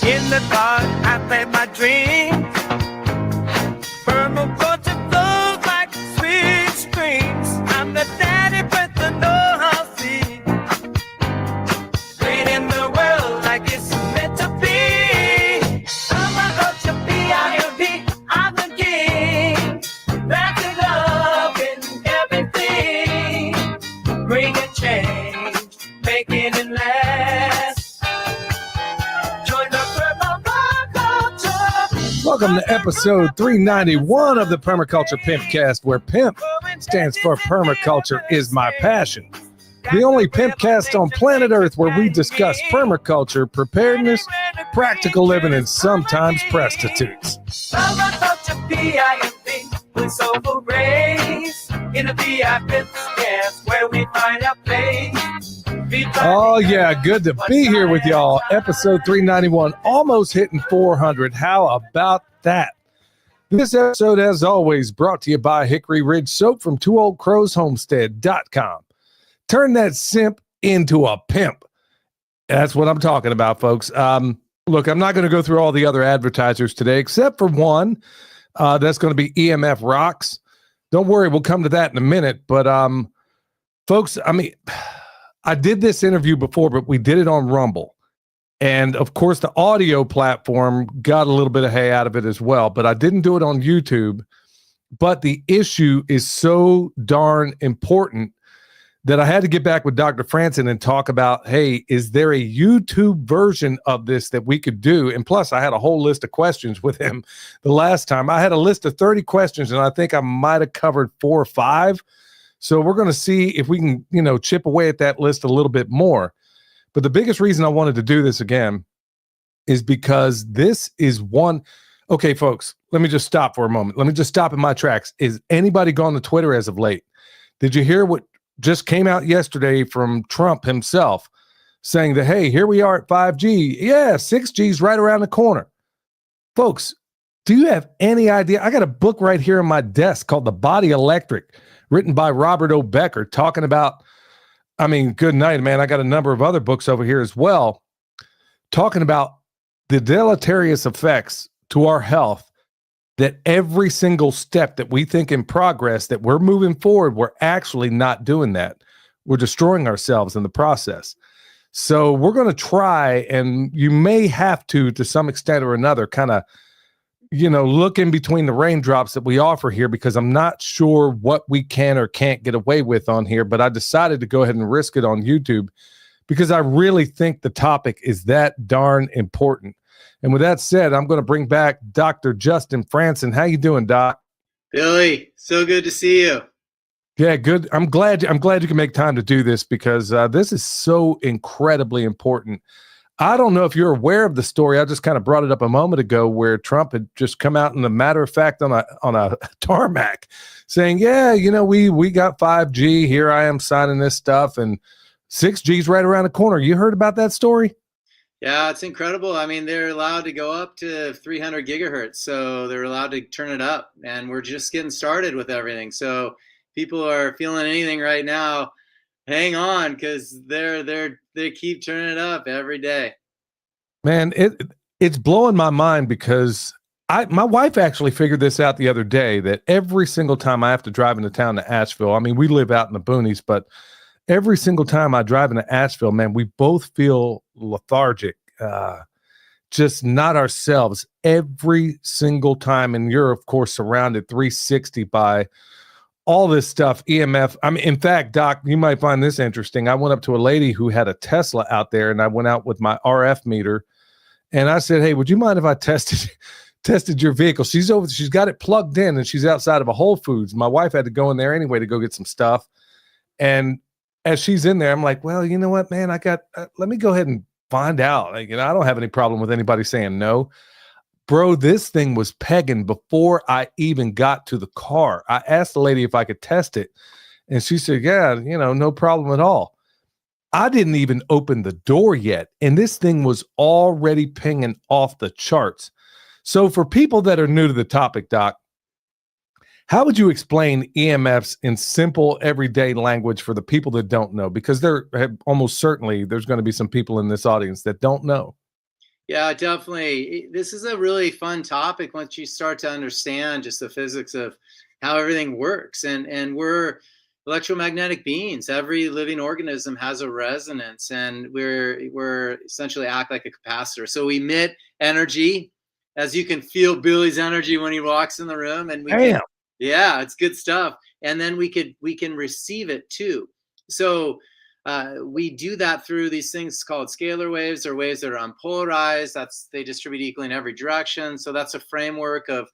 In the dark, I play my dreams. Permaculture flows like sweet streams. I'm the daddy with the know-how seed. Creating the world like it's meant to be. Permaculture, P-I-M-P, I'm the king. That's in love in everything. Bringing change, making it last. Join the permaculture. Welcome to episode 391 of the Permaculture Pimpcast, where PIMP stands for Permaculture is My Passion. The only Pimpcast on planet Earth where we discuss permaculture, preparedness, practical living, and sometimes prostitutes. Permaculture, P-I-M-P, with soulful grace. In the Pimpcast, where we find our place. Oh, yeah, good to be here with y'all. Episode 391, almost hitting 400. How about that? This episode, as always, brought to you by Hickory Ridge Soap from TwoOldCrowsHomestead.com. Turn that simp into a pimp. That's what I'm talking about, folks. Look, I'm not going to go through all the other advertisers today, except for one. That's going to be EMF Rocks. Don't worry, we'll come to that in a minute. But, folks, I mean, I did this interview before, but we did it on Rumble. And, of course, the audio platform got a little bit of hay out of it as well. But I didn't do it on YouTube. But the issue is so darn important that I had to get back with Dr. Frandson and talk about, hey, is there a YouTube version of this that we could do? And plus, I had a whole list of questions with him the last time. I had a list of 30 questions, and I think I might have covered 4 or 5. So we're going to see if we can, chip away at that list a little bit more. But the biggest reason I wanted to do this again is because this is one. Okay, folks, let me just stop for a moment. Let me just stop in my tracks. Is anybody gone to Twitter as of late? Did you hear what just came out yesterday from Trump himself saying that, hey, here we are at 5G. Yeah, 6G's right around the corner. Folks, do you have any idea? I got a book right here on my desk called The Body Electric, written by Robert O. Becker, talking about, good night, man. I got a number of other books over here as well, talking about the deleterious effects to our health that every single step that we think in progress, that we're moving forward, we're actually not doing that. We're destroying ourselves in the process. So we're going to try, and you may have to some extent or another, kind of, look in between the raindrops that we offer here, because I'm not sure what we can or can't get away with on here, but I decided to go ahead and risk it on YouTube because I really think the topic is that darn important. And with that said, I'm going to bring back Dr. Justin Frandson. How you doing, Doc? Billy, so good to see you. Yeah, good. I'm glad you can make time to do this because this is so incredibly important. I don't know if you're aware of the story. I just kind of brought it up a moment ago where Trump had just come out in a matter of fact on a tarmac saying, yeah, we got 5G. Here I am signing this stuff, and 6G's right around the corner. You heard about that story? Yeah, it's incredible. They're allowed to go up to 300 gigahertz, so they're allowed to turn it up, and we're just getting started with everything. So people are feeling anything right now, hang on, because they keep turning it up every day. Man, it's blowing my mind because my wife actually figured this out the other day, that every single time I have to drive into town to Asheville, we live out in the boonies, but every single time I drive into Asheville, man, we both feel lethargic, just not ourselves every single time. And you're, of course, surrounded 360 by all this stuff, EMF. In fact, Doc, you might find this interesting. I went up to a lady who had a Tesla out there, and I went out with my RF meter, and I said, hey, would you mind if I tested your vehicle? She's got it plugged in, and she's outside of a Whole Foods. My wife had to go in there anyway to go get some stuff. And as she's in there, I'm like, well, you know what, man, let me go ahead and find out. I don't have any problem with anybody saying no. Bro, this thing was pegging before I even got to the car. I asked the lady if I could test it, and she said, yeah, no problem at all. I didn't even open the door yet, and this thing was already pinging off the charts. So for people that are new to the topic, Doc, how would you explain EMFs in simple, everyday language for the people that don't know? Because almost certainly there's going to be some people in this audience that don't know. Yeah, definitely. This is a really fun topic once you start to understand just the physics of how everything works. And we're electromagnetic beings. Every living organism has a resonance, and we're essentially act like a capacitor. So we emit energy, as you can feel Billy's energy when he walks in the room, and we can, Damn. yeah, it's good stuff. And then we can receive it too. So we do that through these things called scalar waves, or waves that are unpolarized. They distribute equally in every direction. So that's a framework of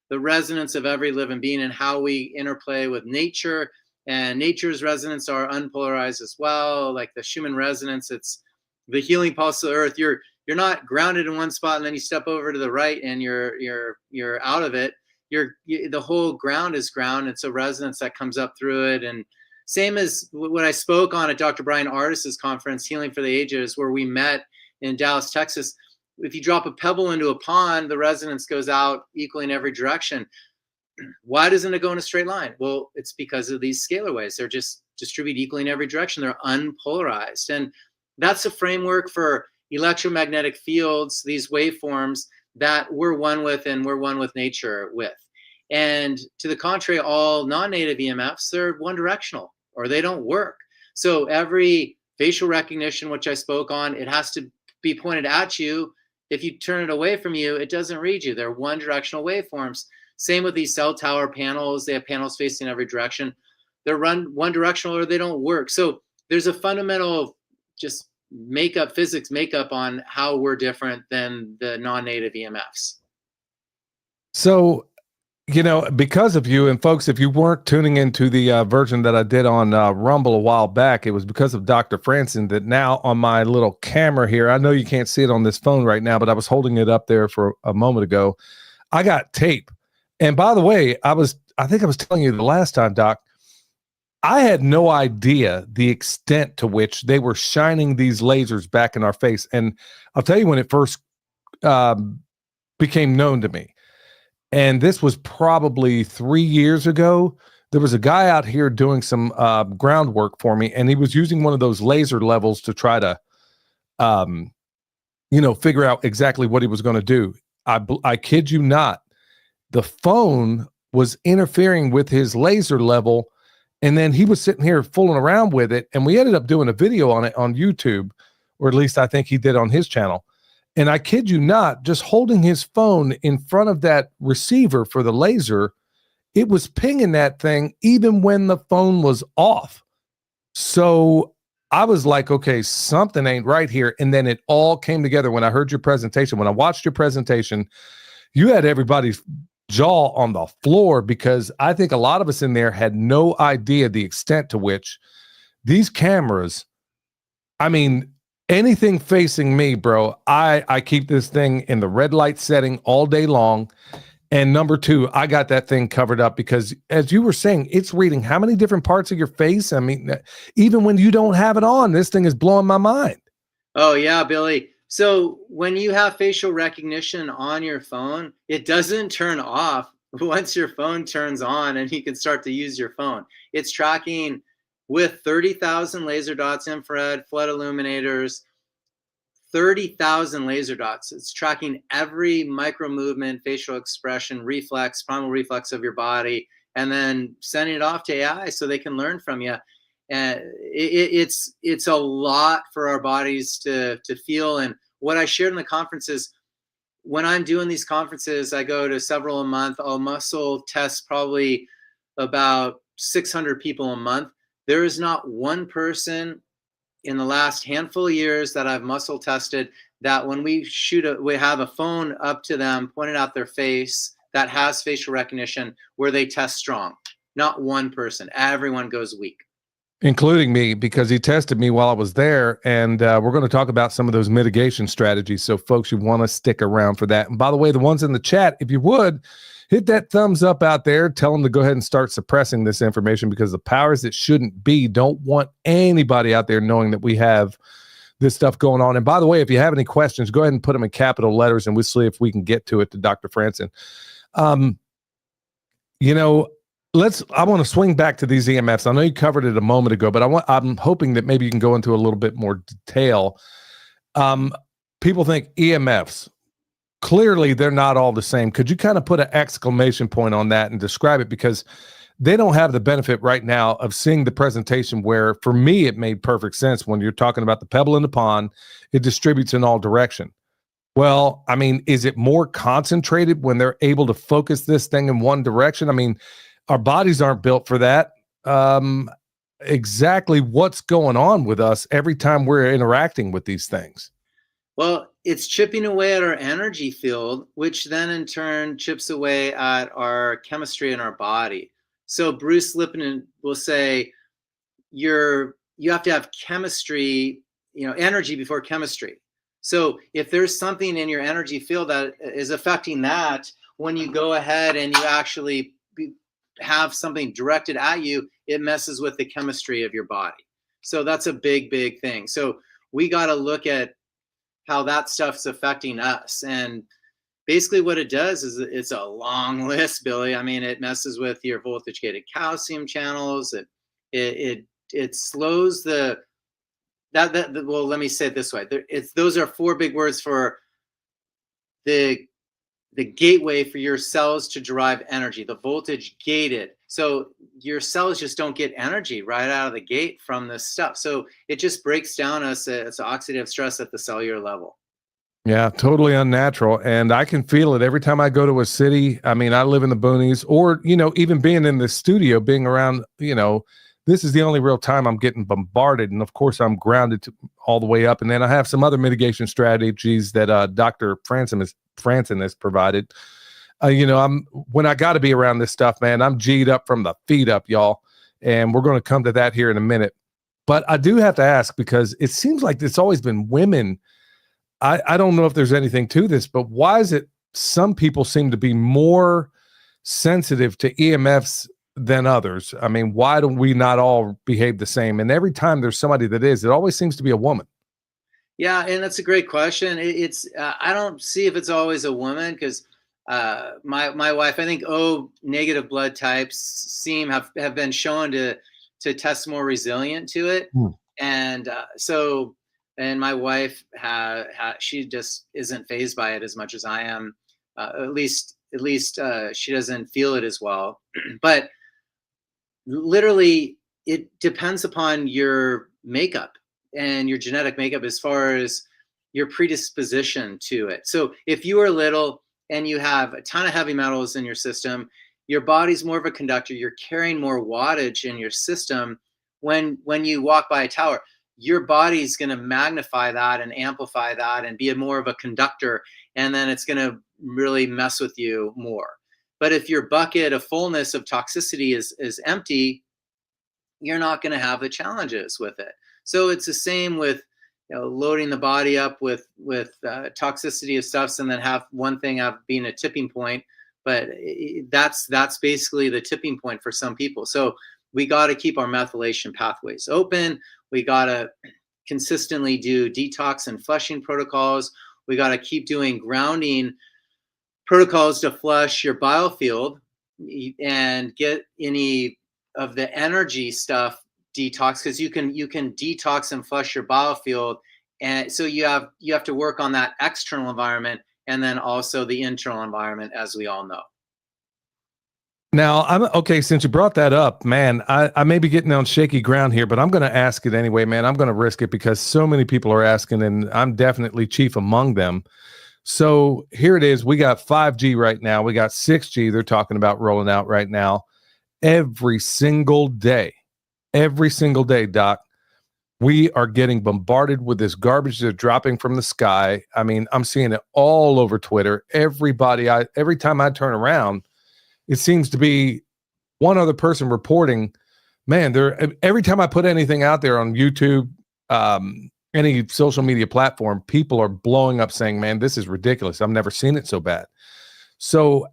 the resonance of every living being and how we interplay with nature. And nature's resonance are unpolarized as well, like the Schumann resonance. It's the healing pulse of the earth. You're not grounded in one spot and then you step over to the right and you're out of it. The whole ground is ground. It's a resonance that comes up through it. And same as what I spoke on at Dr. Brian Ardis's conference, Healing for the Ages, where we met in Dallas, Texas. If you drop a pebble into a pond, the resonance goes out equally in every direction. Why doesn't it go in a straight line? Well, it's because of these scalar waves. They're just distributed equally in every direction. They're unpolarized. And that's a framework for electromagnetic fields, these waveforms that we're one with and we're one with nature with. And to the contrary, all non-native EMFs, they're one directional, or they don't work. So every facial recognition, which I spoke on, it has to be pointed at you. If you turn it away from you, it doesn't read you. They're one directional waveforms. Same with these cell tower panels. They have panels facing every direction. They're one directional, or they don't work. So there's a fundamental just physics makeup on how we're different than the non-native EMFs. So, because of you, and folks, if you weren't tuning into the version that I did on Rumble a while back, it was because of Dr. Frandson that now on my little camera here, I know you can't see it on this phone right now, but I was holding it up there for a moment ago. I got tape. And by the way, I think I was telling you the last time, Doc, I had no idea the extent to which they were shining these lasers back in our face. And I'll tell you when it first became known to me. And this was probably 3 years ago. There was a guy out here doing some groundwork for me, and he was using one of those laser levels to try to, figure out exactly what he was going to do. I kid you not. The phone was interfering with his laser level, and then he was sitting here fooling around with it, and we ended up doing a video on it on YouTube, or at least I think he did on his channel. And I kid you not, just holding his phone in front of that receiver for the laser, it was pinging that thing even when the phone was off. So I was like, okay, something ain't right here. And then it all came together when I heard your presentation. When I watched your presentation, you had everybody's jaw on the floor, because I think a lot of us in there had no idea the extent to which these cameras, anything facing me, bro, I keep this thing in the red light setting all day long. And number two, I got that thing covered up because, as you were saying, it's reading how many different parts of your face. Even when you don't have it on, this thing is blowing my mind. Oh, yeah, Billy. So when you have facial recognition on your phone, it doesn't turn off once your phone turns on and you can start to use your phone. It's tracking with 30,000 laser dots, infrared, flood illuminators, 30,000 laser dots. It's tracking every micro movement, facial expression, reflex, primal reflex of your body, and then sending it off to AI so they can learn from you. And it's a lot for our bodies to feel. And what I shared in the conferences, when I'm doing these conferences, I go to several a month. I'll muscle test probably about 600 people a month. There is not one person in the last handful of years that I've muscle tested that when we have a phone up to them, pointed out their face, that has facial recognition, where they test strong. Not one person. Everyone goes weak. Including me, because he tested me while I was there. And we're going to talk about some of those mitigation strategies. So folks, you want to stick around for that. And by the way, the ones in the chat, if you would, hit that thumbs up out there. Tell them to go ahead and start suppressing this information, because the powers that shouldn't be don't want anybody out there knowing that we have this stuff going on. And by the way, if you have any questions, go ahead and put them in capital letters and we'll see if we can get to it to Dr. Frandson. I want to swing back to these EMFs. I know you covered it a moment ago, but I'm hoping that maybe you can go into a little bit more detail. people think EMFs. Clearly, they're not all the same. Could you kind of put an exclamation point on that and describe it? Because they don't have the benefit right now of seeing the presentation where, for me, it made perfect sense when you're talking about the pebble in the pond. It distributes in all direction. Well, I mean, is it more concentrated when they're able to focus this thing in one direction? I mean, our bodies aren't built for that. Exactly what's going on with us every time we're interacting with these things? Well, it's chipping away at our energy field, which then in turn chips away at our chemistry in our body. So Bruce Lipton will say you have to have chemistry, energy before chemistry. So if there's something in your energy field that is affecting that, when you go ahead and you actually have something directed at you, it messes with the chemistry of your body. So that's a big, big thing. So we got to look at how that stuff's affecting us. And basically what it does is it's a long list, Billy. I mean, it messes with your voltage gated calcium channels. It slows well, let me say it this way. Those are four big words for the gateway for your cells to derive energy, the voltage gated. So your cells just don't get energy right out of the gate from this stuff. So it just breaks down it's oxidative stress at the cellular level. Yeah, totally unnatural. And I can feel it every time I go to a city. I mean, I live in the boonies, or, even being in the studio, being around, this is the only real time I'm getting bombarded. And of course, I'm grounded all the way up. And then I have some other mitigation strategies that Dr. Frandson has provided. When I got to be around this stuff, man, I'm G'd up from the feet up, y'all. And we're going to come to that here in a minute. But I do have to ask, because it seems like it's always been women. I don't know if there's anything to this, but why is it some people seem to be more sensitive to EMFs than others? I mean, why do we not all behave the same? And every time there's somebody that is, it always seems to be a woman. Yeah, and that's a great question. It's I don't see if it's always a woman, because my wife, I think negative blood types have been shown to test more resilient to it, and and my wife she just isn't fazed by it as much as I am. At least she doesn't feel it as well. But literally, it depends upon your makeup and your genetic makeup as far as your predisposition to it. So if you are little and you have a ton of heavy metals in your system, your body's more of a conductor. You're carrying more wattage in your system. When you walk by a tower, your body's going to magnify that and amplify that and be more of a conductor. And then it's going to really mess with you more. But if your bucket of fullness of toxicity is empty, you're not going to have the challenges with it. So it's the same with loading the body up with toxicity of stuffs, and then have one thing being a tipping point. But that's basically the tipping point for some people. So we got to keep our methylation pathways open. We got to consistently do detox and flushing protocols. We got to keep doing grounding protocols to flush your biofield and get any of the energy stuff detox, because you can detox and flush your biofield. And so you have to work on that external environment and then also the internal environment, as we all know. Now, okay, since you brought that up, man, I may be getting on shaky ground here, but I'm going to ask it anyway, man. I'm going to risk it because so many people are asking, and I'm definitely chief among them. So here it is. We got 5G right now. We got 6G. They're talking about rolling out right now. Every single day, Doc, we are getting bombarded with this garbage that's dropping from the sky. I mean, I'm seeing it all over Twitter. Every time I turn around, it seems to be one other person reporting, man, every time I put anything out there on YouTube, any social media platform, people are blowing up saying, man, this is ridiculous. I've never seen it so bad. So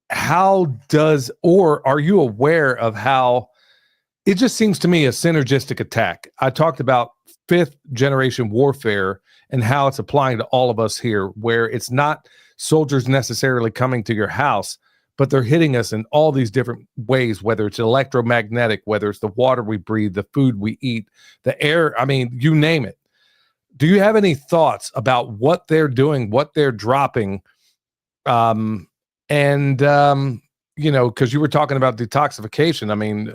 are you aware of how it just seems to me a synergistic attack? I talked about 5th generation warfare and how it's applying to all of us here, where it's not soldiers necessarily coming to your house, but they're hitting us in all these different ways, whether it's electromagnetic, whether it's the water we breathe, the food we eat, the air, I mean, you name it. do you have any thoughts about what they're doing, what they're dropping? You know, because you were talking about detoxification. I mean,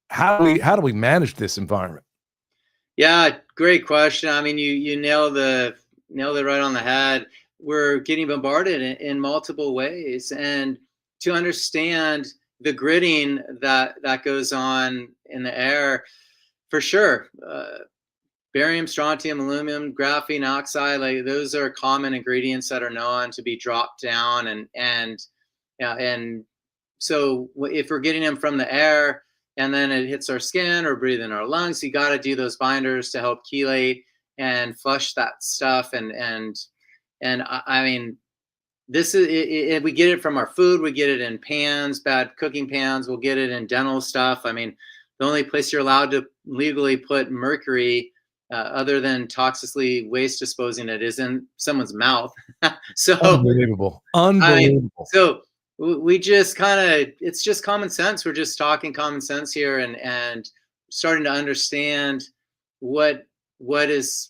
how do we manage this environment? Yeah, great question. I mean, you nailed it right on the head. We're getting bombarded in multiple ways, and to understand the gridding that goes on in the air, for sure. Barium, strontium, aluminum, graphene oxide, like those are common ingredients that are known to be dropped down, and so if we're getting them from the air and then it hits our skin or breathe in our lungs, you got to do those binders to help chelate and flush that stuff. I mean, this is we get it from our food. We get it in pans, bad cooking pans. We'll get it in dental stuff. I mean, the only place you're allowed to legally put mercury, other than toxically waste disposing it, is in someone's mouth. So Unbelievable. I mean, Unbelievable. so we just kind of, it's just common sense. We're just talking common sense here, and starting to understand what is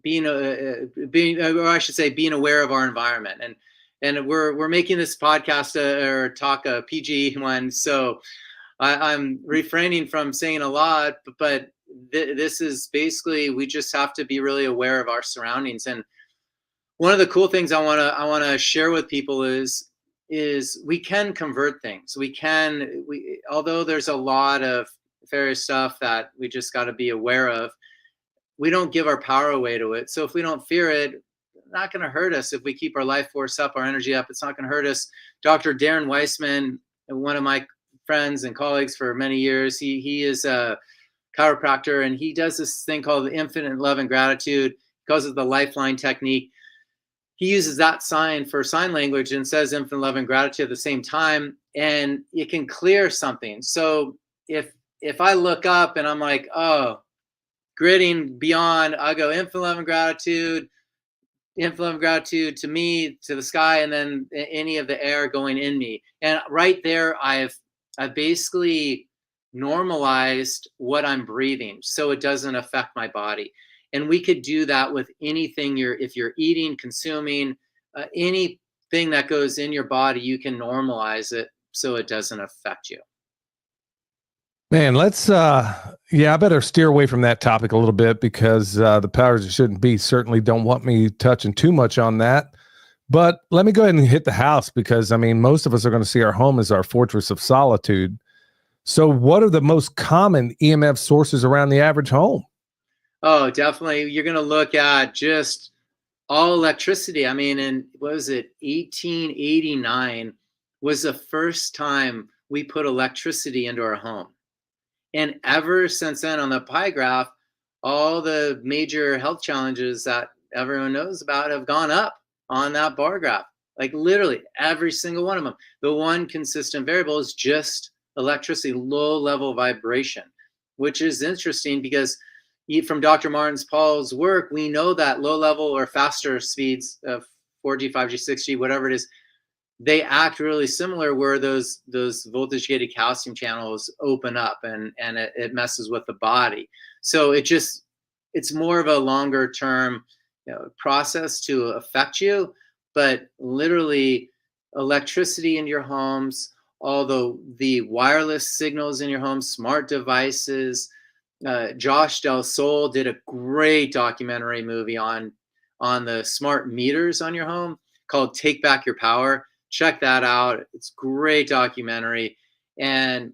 being or I should say being aware of our environment. And we're making this podcast or talk a PG one, so I'm refraining from saying a lot, but this is basically, we just have to be really aware of our surroundings. And one of the cool things I want to share with people is we can convert things. Although there's a lot of various stuff that we just got to be aware of, we don't give our power away to it. So if we don't fear it, it's not going to hurt us. If we keep our life force up, our energy up, it's not going to hurt us. Dr. Darren Weissman, one of my friends and colleagues for many years, he is a chiropractor, and he does this thing called infinite love and gratitude. He calls it the lifeline technique. He uses that sign for sign language and says infinite love and gratitude at the same time, and it can clear something. So if I look up and I'm like, oh, gridding beyond, I go infinite love and gratitude to me, to the sky, and then any of the air going in me. And right there, I've basically normalized what I'm breathing so it doesn't affect my body. And we could do that with anything if you're eating, consuming, anything that goes in your body, you can normalize it so it doesn't affect you. Man, let's I better steer away from that topic a little bit, because the powers that shouldn't be certainly don't want me touching too much on that. But let me go ahead and hit the house, because I mean, most of us are going to see our home as our fortress of solitude. So what are the most common EMF sources around the average home? Oh, definitely. You're going to look at just all electricity. I mean, and what was it? 1889 was the first time we put electricity into our home. And ever since then, on the pie graph, all the major health challenges that everyone knows about have gone up on that bar graph. Like literally every single one of them. The one consistent variable is just electricity, low level vibration, which is interesting because from Dr. Martin Paul's work, we know that low level or faster speeds of 4G, 5G, 6G, whatever it is, they act really similar, where those voltage gated calcium channels open up and it messes with the body. So it's more of a longer term process to affect you. But literally, electricity in your homes, although the wireless signals in your home, smart devices. Josh Del Sol did a great documentary movie on the smart meters on your home called Take Back Your Power. Check that out. It's a great documentary. And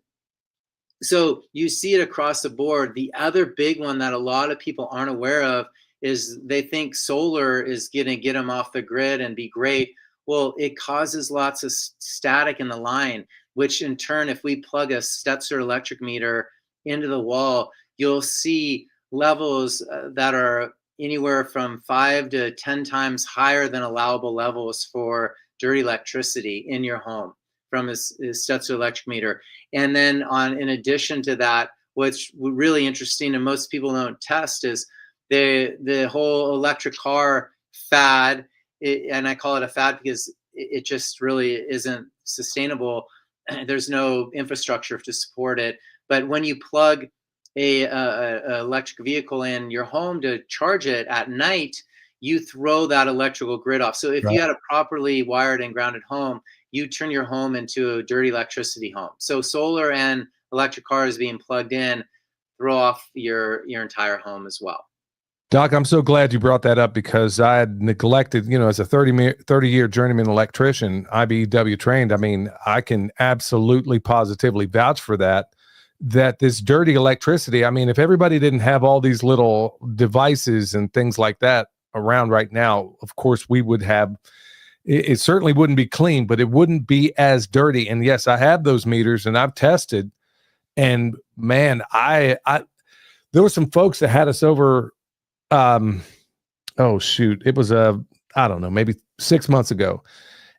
so you see it across the board. The other big one that a lot of people aren't aware of is they think solar is going to get them off the grid and be great. Well, it causes lots of static in the line, which in turn, if we plug a Stetzer electric meter into the wall, you'll see levels that are anywhere from 5 to 10 times higher than allowable levels for dirty electricity in your home from his Stetzer electric meter. And then in addition to that, what's really interesting and most people don't test is the whole electric car fad. And I call it a fad because it just really isn't sustainable. There's no infrastructure to support it. But when you plug a electric vehicle in your home to charge it at night, you throw that electrical grid off. So if Right. you had a properly wired and grounded home, you turn your home into a dirty electricity home. So solar and electric cars being plugged in throw off your entire home as well. Doc, I'm so glad you brought that up because I had neglected, as a 30-year journeyman electrician, IBEW trained. I mean, I can absolutely positively vouch for that this dirty electricity, I mean, if everybody didn't have all these little devices and things like that around right now, of course, we would have, it certainly wouldn't be clean, but it wouldn't be as dirty. And yes, I have those meters and I've tested, and man, there were some folks that had us over. Oh shoot, it was I don't know, maybe 6 months ago,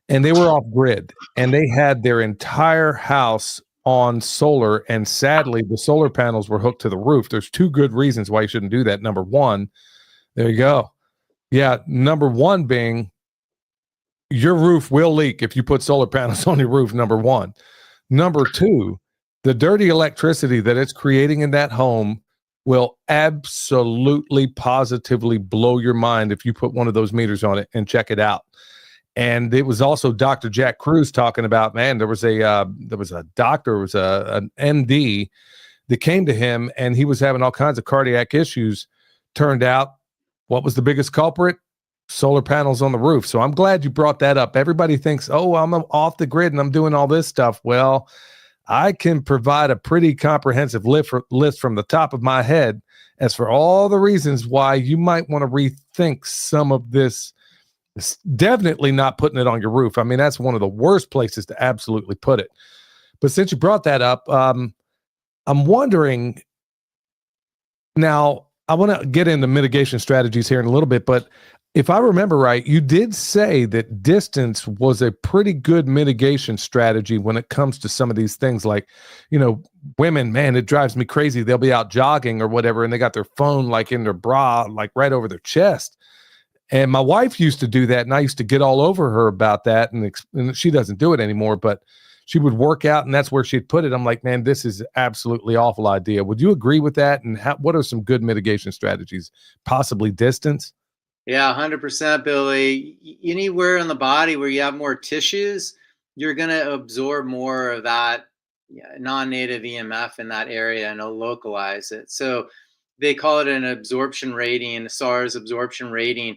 and they were off grid, and they had their entire house on solar, and sadly, the solar panels were hooked to the roof. There's two good reasons why you shouldn't do that. Number one, there you go. Yeah, number one being your roof will leak if you put solar panels on your roof. Number one. Number two, the dirty electricity that it's creating in that home will absolutely positively blow your mind if you put one of those meters on it and check it out. And it was also Dr. Jack Cruz talking about, man, there was a doctor, an MD that came to him, and he was having all kinds of cardiac issues. Turned out, what was the biggest culprit? Solar panels on the roof. So I'm glad you brought that up. Everybody thinks, oh, I'm off the grid and I'm doing all this stuff. Well, I can provide a pretty comprehensive list from the top of my head as for all the reasons why you might want to rethink some of this. It's definitely not putting it on your roof. I mean, that's one of the worst places to absolutely put it. But since you brought that up, I'm wondering now, I want to get into mitigation strategies here in a little bit, but if I remember right, you did say that distance was a pretty good mitigation strategy when it comes to some of these things. Like, women, man, it drives me crazy. They'll be out jogging or whatever, and they got their phone like in their bra, like right over their chest. And my wife used to do that, and I used to get all over her about that. And she doesn't do it anymore, but she would work out, and that's where she'd put it. I'm like, man, this is absolutely awful idea. Would you agree with that? And what are some good mitigation strategies? Possibly distance? Yeah, 100%, Billy. Anywhere in the body where you have more tissues, you're going to absorb more of that non-native EMF in that area and it'll localize it. So they call it an absorption rating, SARS absorption rating.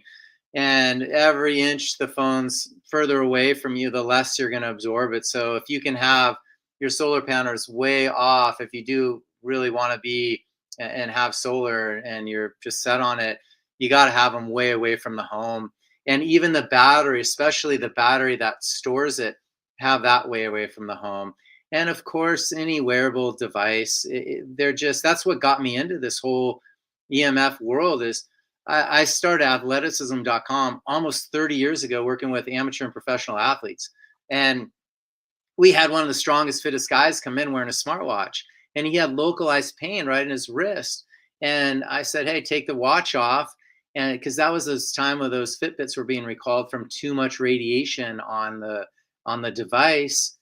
And every inch the phone's further away from you, the less you're going to absorb it. So if you can have your solar panels way off, if you do really want to be and have solar and you're just set on it, you got to have them way away from the home. And even the battery, especially the battery that stores it, have that way away from the home. And of course, any wearable device, that's what got me into this whole EMF world. Is I started athleticism.com almost 30 years ago working with amateur and professional athletes. And we had one of the strongest, fittest guys come in wearing a smartwatch, and he had localized pain right in his wrist. And I said, hey, take the watch off. And because that was this time when those Fitbits were being recalled from too much radiation on the device.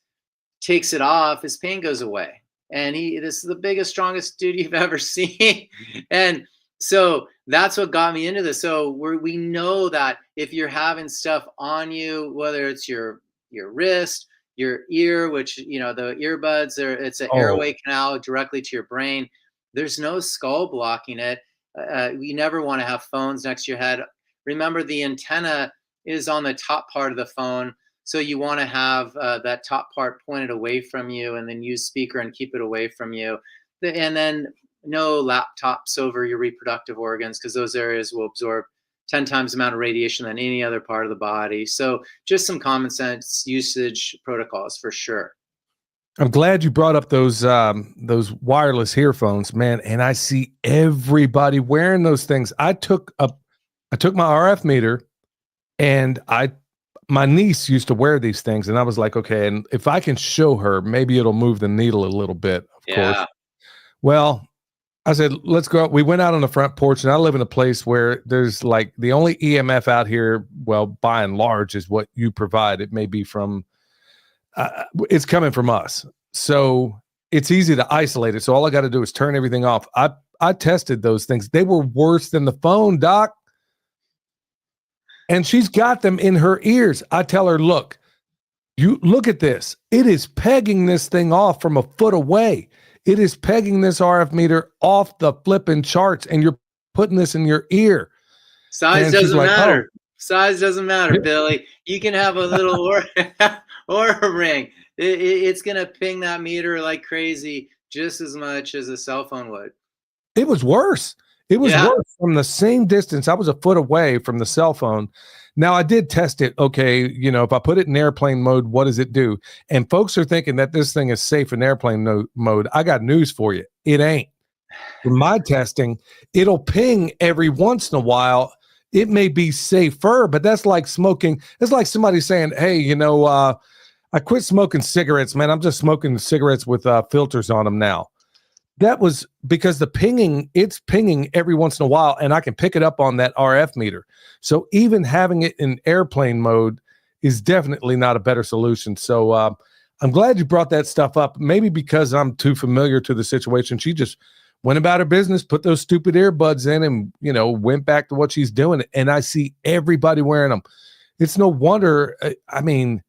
Takes it off, his pain goes away. And this is the biggest, strongest dude you've ever seen. And so that's what got me into this. So we know that if you're having stuff on you, whether it's your wrist, your ear, which, the earbuds, it's an airway canal directly to your brain. There's no skull blocking it. You never want to have phones next to your head. Remember, the antenna is on the top part of the phone. So you want to have that top part pointed away from you, and then use speaker and keep it away from you. And then no laptops over your reproductive organs, because those areas will absorb 10 times the amount of radiation than any other part of the body. So just some common sense usage protocols for sure. I'm glad you brought up those wireless earphones, man. And I see everybody wearing those things. I took my RF meter, and my niece used to wear these things, and I was like, okay, and if I can show her, maybe it'll move the needle a little bit, of course. Well, I said, let's go out. We went out on the front porch, and I live in a place where there's like the only EMF out here, well, by and large, is what you provide. It may be from, it's coming from us. So it's easy to isolate it. So all I got to do is turn everything off. I tested those things. They were worse than the phone, Doc. And she's got them in her ears. I tell her, look, you look at this. It is pegging this thing off from a foot away. It is pegging this RF meter off the flipping charts, and you're putting this in your ear. Size doesn't matter. Size doesn't matter, Billy. You can have a little Aura ring. It's going to ping that meter like crazy just as much as a cell phone would. It was worse. It was worse from the same distance. I was a foot away from the cell phone. Now, I did test it. Okay, you know, if I put it in airplane mode, what does it do? And folks are thinking that this thing is safe in airplane mode. I got news for you. It ain't. In my testing, it'll ping every once in a while. It may be safer, but that's like smoking. It's like somebody saying, hey, you know, I quit smoking cigarettes, man. I'm just smoking cigarettes with filters on them now. That was because the pinging, it's pinging every once in a while, and I can pick it up on that RF meter. So even having it in airplane mode is definitely not a better solution. So I'm glad you brought that stuff up. Maybe because I'm too familiar to the situation. She just went about her business, put those stupid earbuds in, and, you know, went back to what she's doing. And I see everybody wearing them. It's no wonder. I mean,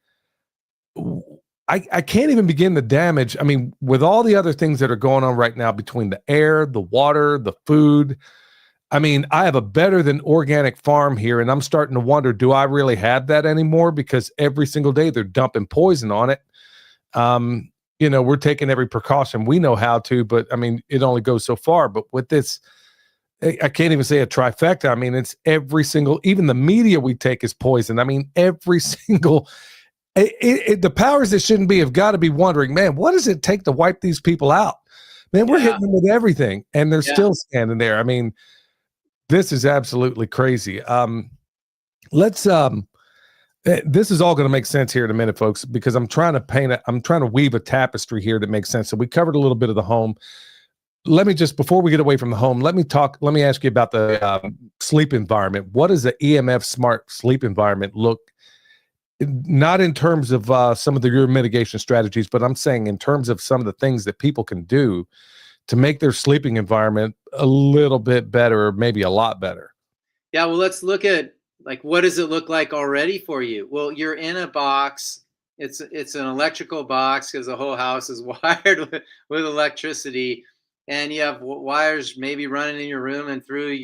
I can't even begin the damage. I mean, with all the other things that are going on right now between the air, the water, the food. I mean, I have a better than organic farm here, and I'm starting to wonder, do I really have that anymore? Because every single day they're dumping poison on it. You know, we're taking every precaution we know how to, but I mean, it only goes so far. But with this, I can't even say a trifecta. I mean, it's every single, even the media we take is poison. I mean, every single, the powers that shouldn't be have got to be wondering, man, what does it take to wipe these people out? Man, we're hitting them with everything, and they're still standing there. I mean, this is absolutely crazy. This is all going to make sense here in a minute, folks, because I'm trying to weave a tapestry here that makes sense. So we covered a little bit of the home. Let me just, before we get away from the home, let me ask you about the sleep environment. What does the EMF smart sleep environment look? Not in terms of some of your mitigation strategies, but I'm saying in terms of some of the things that people can do to make their sleeping environment a little bit better, or maybe a lot better. Yeah, well, let's look at, like, what does it look like already for you? Well, you're in a box. It's an electrical box because the whole house is wired with electricity, and you have wires maybe running in your room and through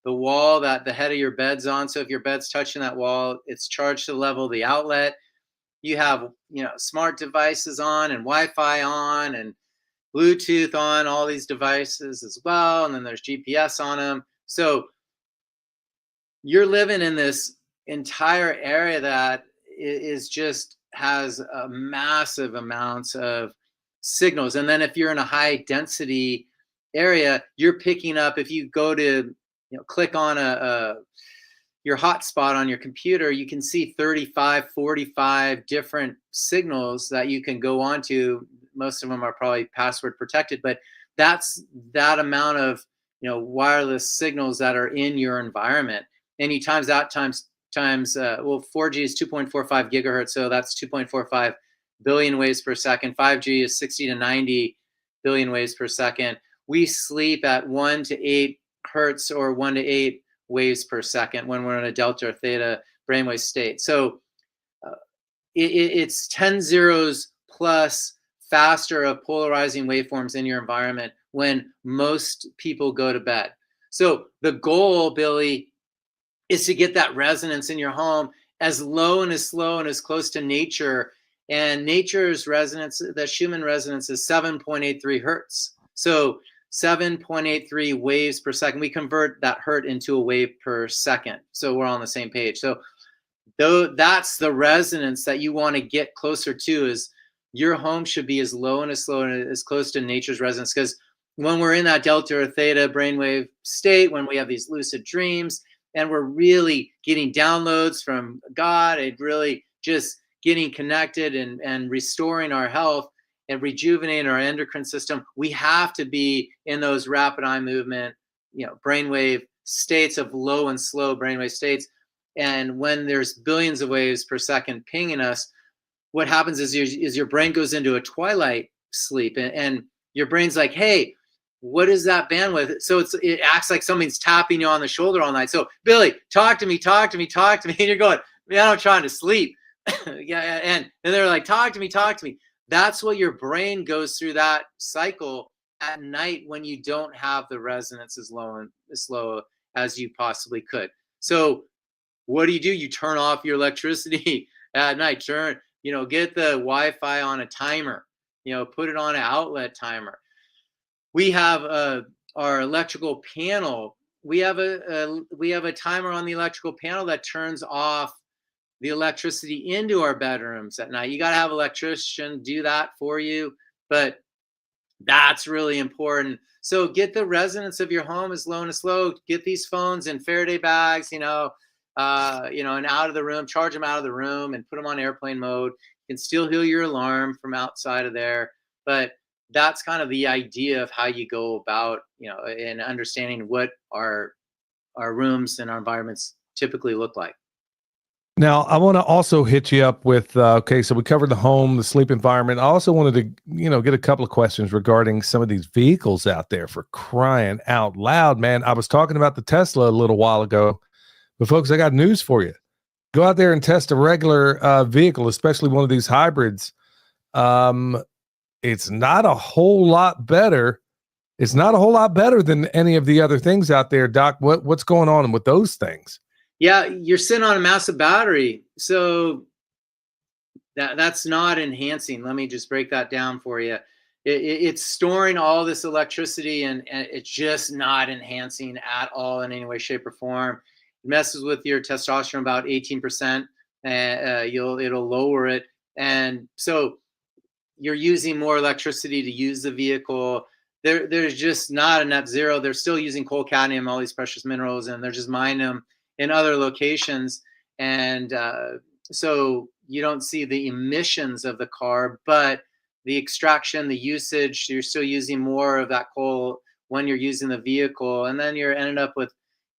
the wall that the head of your bed's on. So if your bed's touching that wall, it's charged to the level of the outlet. You have, you know, smart devices on and Wi-Fi on and Bluetooth on all these devices as well. And then there's GPS on them. So you're living in this entire area that is just has massive amounts of signals. And then if you're in a high density area, you're picking up, if you go to, you know, click on your hotspot on your computer, you can see 35, 45 different signals that you can go onto. Most of them are probably password protected, but that's that amount of, you know, wireless signals that are in your environment. And you times that times 4G is 2.45 gigahertz, so that's 2.45 billion waves per second. 5G is 60 to 90 billion waves per second. We sleep at 1 to 8 hertz or 1 to 8 waves per second when we're in a delta or theta brainwave state. So it's 10 zeros plus faster of polarizing waveforms in your environment when most people go to bed. So the goal, Billy, is to get that resonance in your home as low and as slow and as close to nature. And nature's resonance, the Schumann resonance, is 7.83 hertz. So 7.83 waves per second. We convert that hertz into a wave per second. So we're on the same page. So that's the resonance that you want to get closer to, is your home should be as low and as slow and as close to nature's resonance. Because when we're in that delta or theta brainwave state, when we have these lucid dreams, and we're really getting downloads from God and really just getting connected and restoring our health and rejuvenating our endocrine system, we have to be in those rapid eye movement, you know, brainwave states of low and slow brainwave states. And when there's billions of waves per second pinging us, what happens is your brain goes into a twilight sleep, and your brain's like, hey, what is that bandwidth? So it acts like something's tapping you on the shoulder all night. So Billy, talk to me, talk to me, talk to me. And you're going, man, I'm trying to sleep. Yeah. And they're like, talk to me, talk to me. That's what your brain goes through, that cycle at night when you don't have the resonance as slow as you possibly could. So what do? You turn off your electricity at night. Get the Wi-Fi on a timer, put it on an outlet timer. We have our electrical panel. We have a timer on the electrical panel that turns off the electricity into our bedrooms at night. You got to have an electrician do that for you, but that's really important. So get the resonance of your home as low and slow. Get these phones in Faraday bags, and out of the room. Charge them out of the room and put them on airplane mode. You can still hear your alarm from outside of there, but that's kind of the idea of how you go about, and understanding what our rooms and our environments typically look like. Now, I want to also hit you up with, okay, so we covered the home, the sleep environment. I also wanted to, get a couple of questions regarding some of these vehicles out there, for crying out loud, man. I was talking about the Tesla a little while ago, but folks, I got news for you. Go out there and test a regular vehicle, especially one of these hybrids. It's not a whole lot better. It's not a whole lot better than any of the other things out there, Doc. What's going on with those things? Yeah, you're sitting on a massive battery, so that's not enhancing. Let me just break that down for you. It's storing all this electricity, and it's just not enhancing at all in any way, shape, or form. It messes with your testosterone about 18%. It'll lower it, and so you're using more electricity to use the vehicle. There's just not a net zero. They're still using coal, cadmium, all these precious minerals, and they're just mining them in other locations. And so you don't see the emissions of the car, but the extraction, the usage, you're still using more of that coal when you're using the vehicle. And then you're ended up with,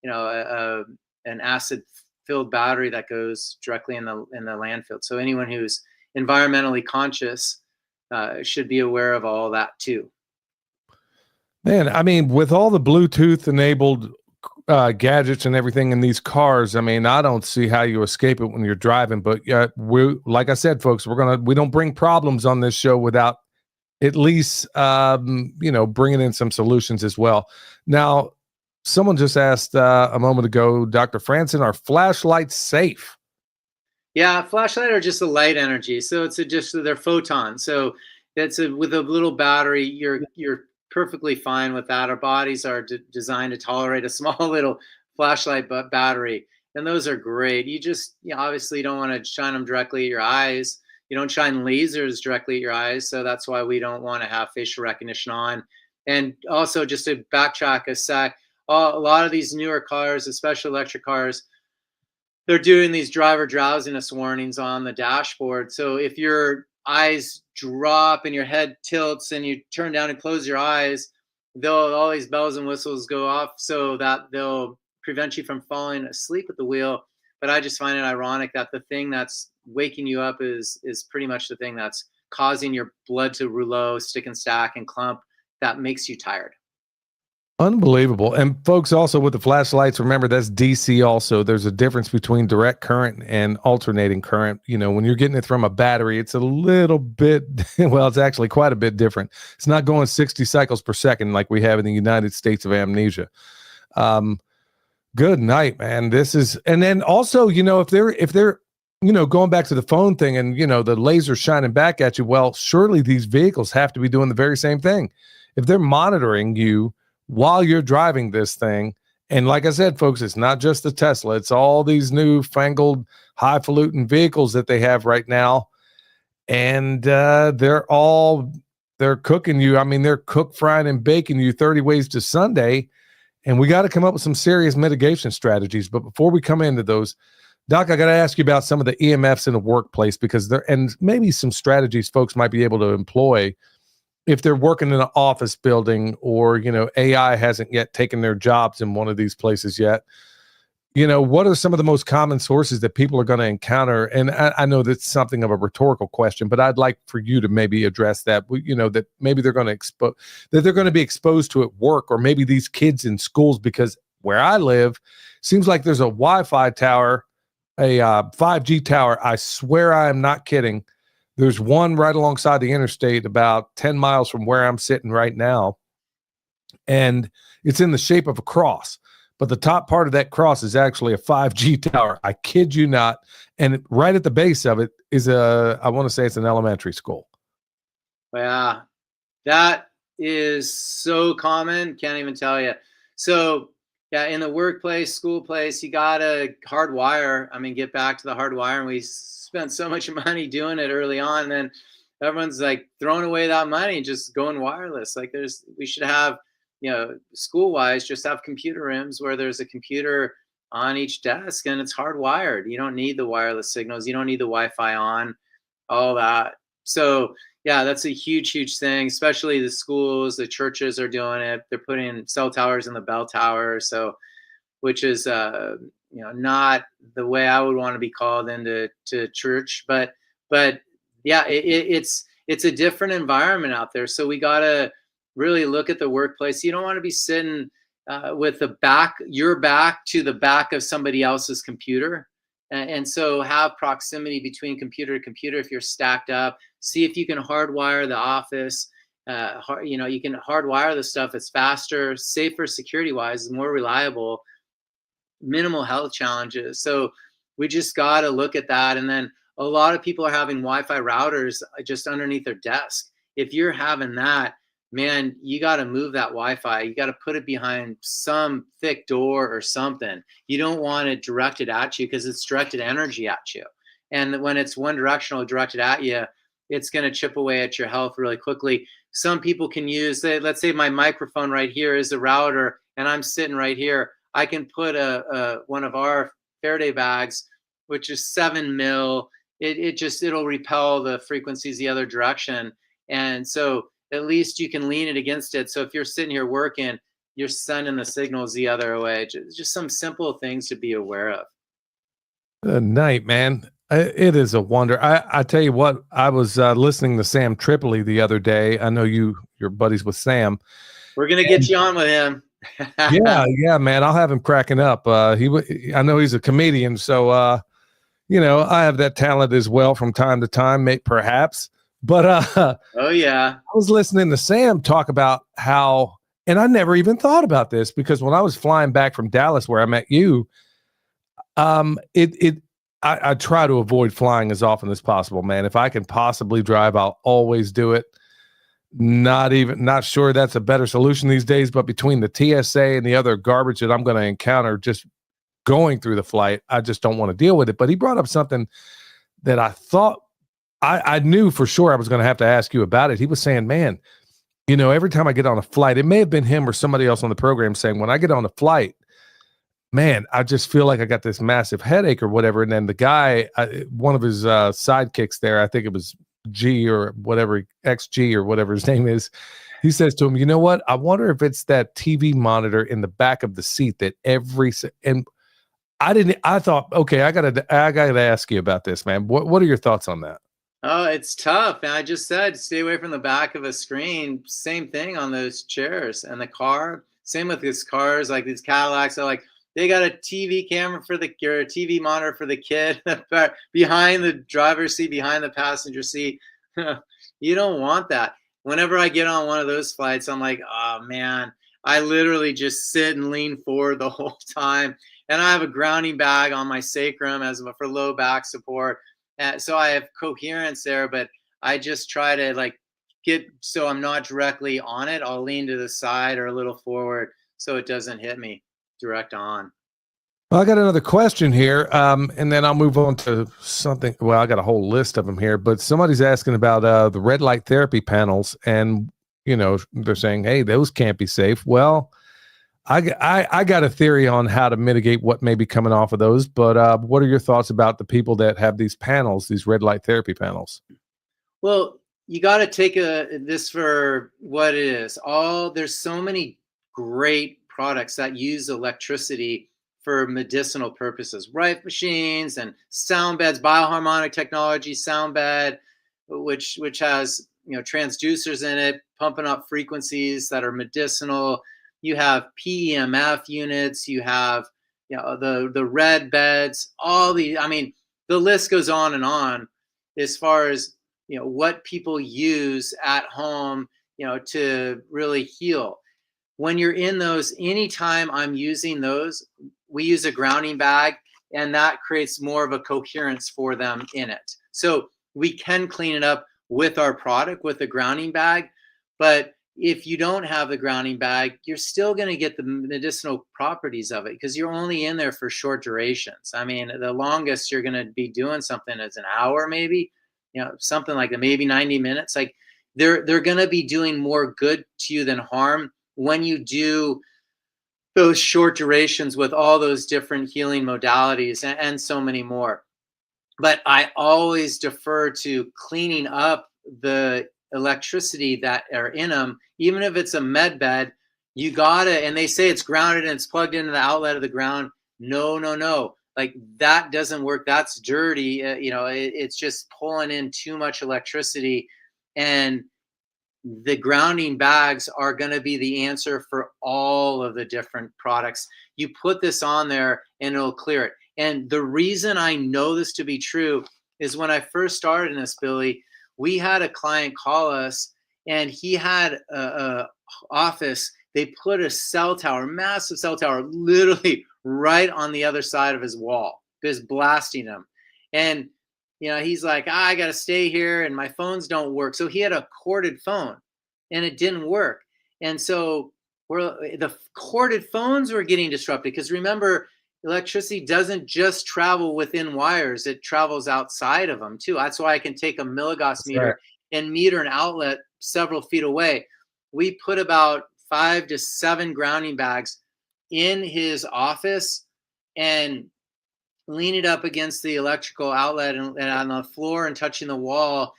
an acid-filled battery that goes directly in the landfill. So anyone who's environmentally conscious should be aware of all that too. Man, I mean, with all the Bluetooth enabled gadgets and everything in these cars, I mean, I don't see how you escape it when you're driving. But like I said, folks, we don't bring problems on this show without at least bringing in some solutions as well. Now, someone just asked a moment ago, Dr. Frandson, are flashlights safe? Yeah, flashlight are just a light energy, so they're photons. So with a little battery, you're perfectly fine with that. Our bodies are designed to tolerate a small little flashlight battery, and those are great. You just obviously don't want to shine them directly at your eyes. You don't shine lasers directly at your eyes, so that's why we don't want to have facial recognition on. And also, just to backtrack a sec, a lot of these newer cars, especially electric cars, they're doing these driver drowsiness warnings on the dashboard. So if your eyes drop and your head tilts and you turn down and close your eyes, all these bells and whistles go off so that they'll prevent you from falling asleep at the wheel. But I just find it ironic that the thing that's waking you up is pretty much the thing that's causing your blood to rouleau, stick and stack, and clump, that makes you tired. Unbelievable. And folks, also with the flashlights, remember that's DC also. There's a difference between direct current and alternating current. When you're getting it from a battery, it's a little bit, well, it's actually quite a bit different. It's not going 60 cycles per second like we have in the United States of amnesia. Good night, man. And then also, if they're going back to the phone thing and, the laser shining back at you, well, surely these vehicles have to be doing the very same thing. If they're monitoring you while you're driving this thing, and like I said, folks, it's not just the Tesla, it's all these new fangled highfalutin vehicles that they have right now, and they're cooking you. I mean, they're cook, frying, and baking you 30 ways to Sunday, and we got to come up with some serious mitigation strategies. But before we come into those, Doc, I got to ask you about some of the EMFs in the workplace, because and maybe some strategies folks might be able to employ if they're working in an office building, or, AI hasn't yet taken their jobs in one of these places yet. what are some of the most common sources that people are going to encounter? And I know that's something of a rhetorical question, but I'd like for you to maybe address that, that maybe they're going to be exposed to at work, or maybe these kids in schools, because where I live seems like there's a Wi-Fi tower, a 5G tower. I swear I am not kidding. There's one right alongside the interstate about 10 miles from where I'm sitting right now. And it's in the shape of a cross. But the top part of that cross is actually a 5G tower. I kid you not. And right at the base of it is I want to say it's an elementary school. Yeah, that is so common. Can't even tell you. So yeah, in the workplace, school place, you got to hardwire. I mean, get back to the hardwire. And we spent so much money doing it early on. And then everyone's like throwing away that money, just going wireless. Like we should have, school wise, just have computer rooms where there's a computer on each desk and it's hardwired. You don't need the wireless signals. You don't need the Wi-Fi on, all that. So yeah, that's a huge, huge thing, especially the schools, the churches are doing it. They're putting cell towers in the bell towers. So, which is, not the way I would want to be called into church, but yeah, it's a different environment out there. So we got to really look at the workplace. You don't want to be sitting with your back to the back of somebody else's computer. And so have proximity between computer to computer. If you're stacked up, see if you can hardwire the office. You can hardwire the stuff. It's faster, safer, security wise, more reliable, minimal health challenges. So we just got to look at that. And then a lot of people are having Wi-Fi routers just underneath their desk. If you're having that, man, you got to move that Wi-Fi. You got to put it behind some thick door or something. You don't want it directed at you because it's directed energy at you. And when it's one directional directed at you, it's going to chip away at your health really quickly. Some people can use, let's say my microphone right here is a router and I'm sitting right here. I can put one of our Faraday bags, which is 7 mil. It'll repel the frequencies the other direction. And so at least you can lean it against it. So if you're sitting here working, you're sending the signals the other way. Just some simple things to be aware of. Good night, man. It is a wonder. I tell you what, I was listening to Sam Tripoli the other day. I know you're buddies with Sam. We're going to get you on with him. yeah, man. I'll have him cracking up. I know he's a comedian, so I have that talent as well from time to time, perhaps. But oh yeah, I was listening to Sam talk about how, and I never even thought about this because when I was flying back from Dallas where I met you, I try to avoid flying as often as possible, man. If I can possibly drive, I'll always do it. Not sure that's a better solution these days, but between the TSA and the other garbage that I'm going to encounter just going through the flight, I just don't want to deal with it. But he brought up something that I thought I knew for sure I was going to have to ask you about it. He was saying, man, every time I get on a flight, it may have been him or somebody else on the program saying, when I get on a flight, man, I just feel like I got this massive headache or whatever. And then the guy, one of his sidekicks there, I think it was G or whatever, XG or whatever his name is, he says to him, you know what? I wonder if it's that TV monitor in the back of the seat that and I thought, okay, I gotta ask you about this, man. What are your thoughts on that? Oh, it's tough. And I just said, stay away from the back of a screen. Same thing on those chairs and the car. Same with these cars, like these Cadillacs are like, they got a TV camera or a TV monitor for the kid behind the driver's seat, behind the passenger seat. You don't want that. Whenever I get on one of those flights, I'm like, oh man, I literally just sit and lean forward the whole time. And I have a grounding bag on my sacrum for low back support. So I have coherence there, but I just try to get so I'm not directly on it. I'll lean to the side or a little forward so it doesn't hit me direct on. Well, I got another question here, and then I'll move on to something. Well, I got a whole list of them here, but somebody's asking about the red light therapy panels, and they're saying, hey, those can't be safe. Well, I got a theory on how to mitigate what may be coming off of those, but what are your thoughts about the people that have these panels, these red light therapy panels? Well, you got to take this for what it is. There's so many great products that use electricity for medicinal purposes, rife machines and sound beds, bioharmonic technology sound bed, which has transducers in it, pumping up frequencies that are medicinal. You have PEMF units, you have the red beds, all the, I mean, the list goes on as far as what people use at home to really heal. When you're in those, anytime I'm using those, we use a grounding bag, and that creates more of a coherence for them in it. So we can clean it up with our product, with the grounding bag. But if you don't have the grounding bag, you're still going to get the medicinal properties of it, because you're only in there for short durations. I mean, the longest you're going to be doing something is an hour, maybe, something like that, maybe 90 minutes. Like they're going to be doing more good to you than harm when you do those short durations with all those different healing modalities and so many more. But I always defer to cleaning up the electricity that are in them. Even if it's a med bed, you gotta, and they say it's grounded and it's plugged into the outlet of the ground. No. Like that doesn't work. That's dirty. It's just pulling in too much electricity. And the grounding bags are going to be the answer for all of the different products. You put this on there and it'll clear it. And the reason I know this to be true is when I first started in this, Billy, we had a client call us, and he had a office. They put a cell tower, massive cell tower, literally right on the other side of his wall, just blasting him. And he's like, I got to stay here and my phones don't work. So he had a corded phone and it didn't work. And so the corded phones were getting disrupted, because remember, electricity doesn't just travel within wires, it travels outside of them too. That's why I can take a milligauss meter and meter an outlet several feet away. We put about 5 to 7 grounding bags in his office and lean it up against the electrical outlet and on the floor and touching the wall,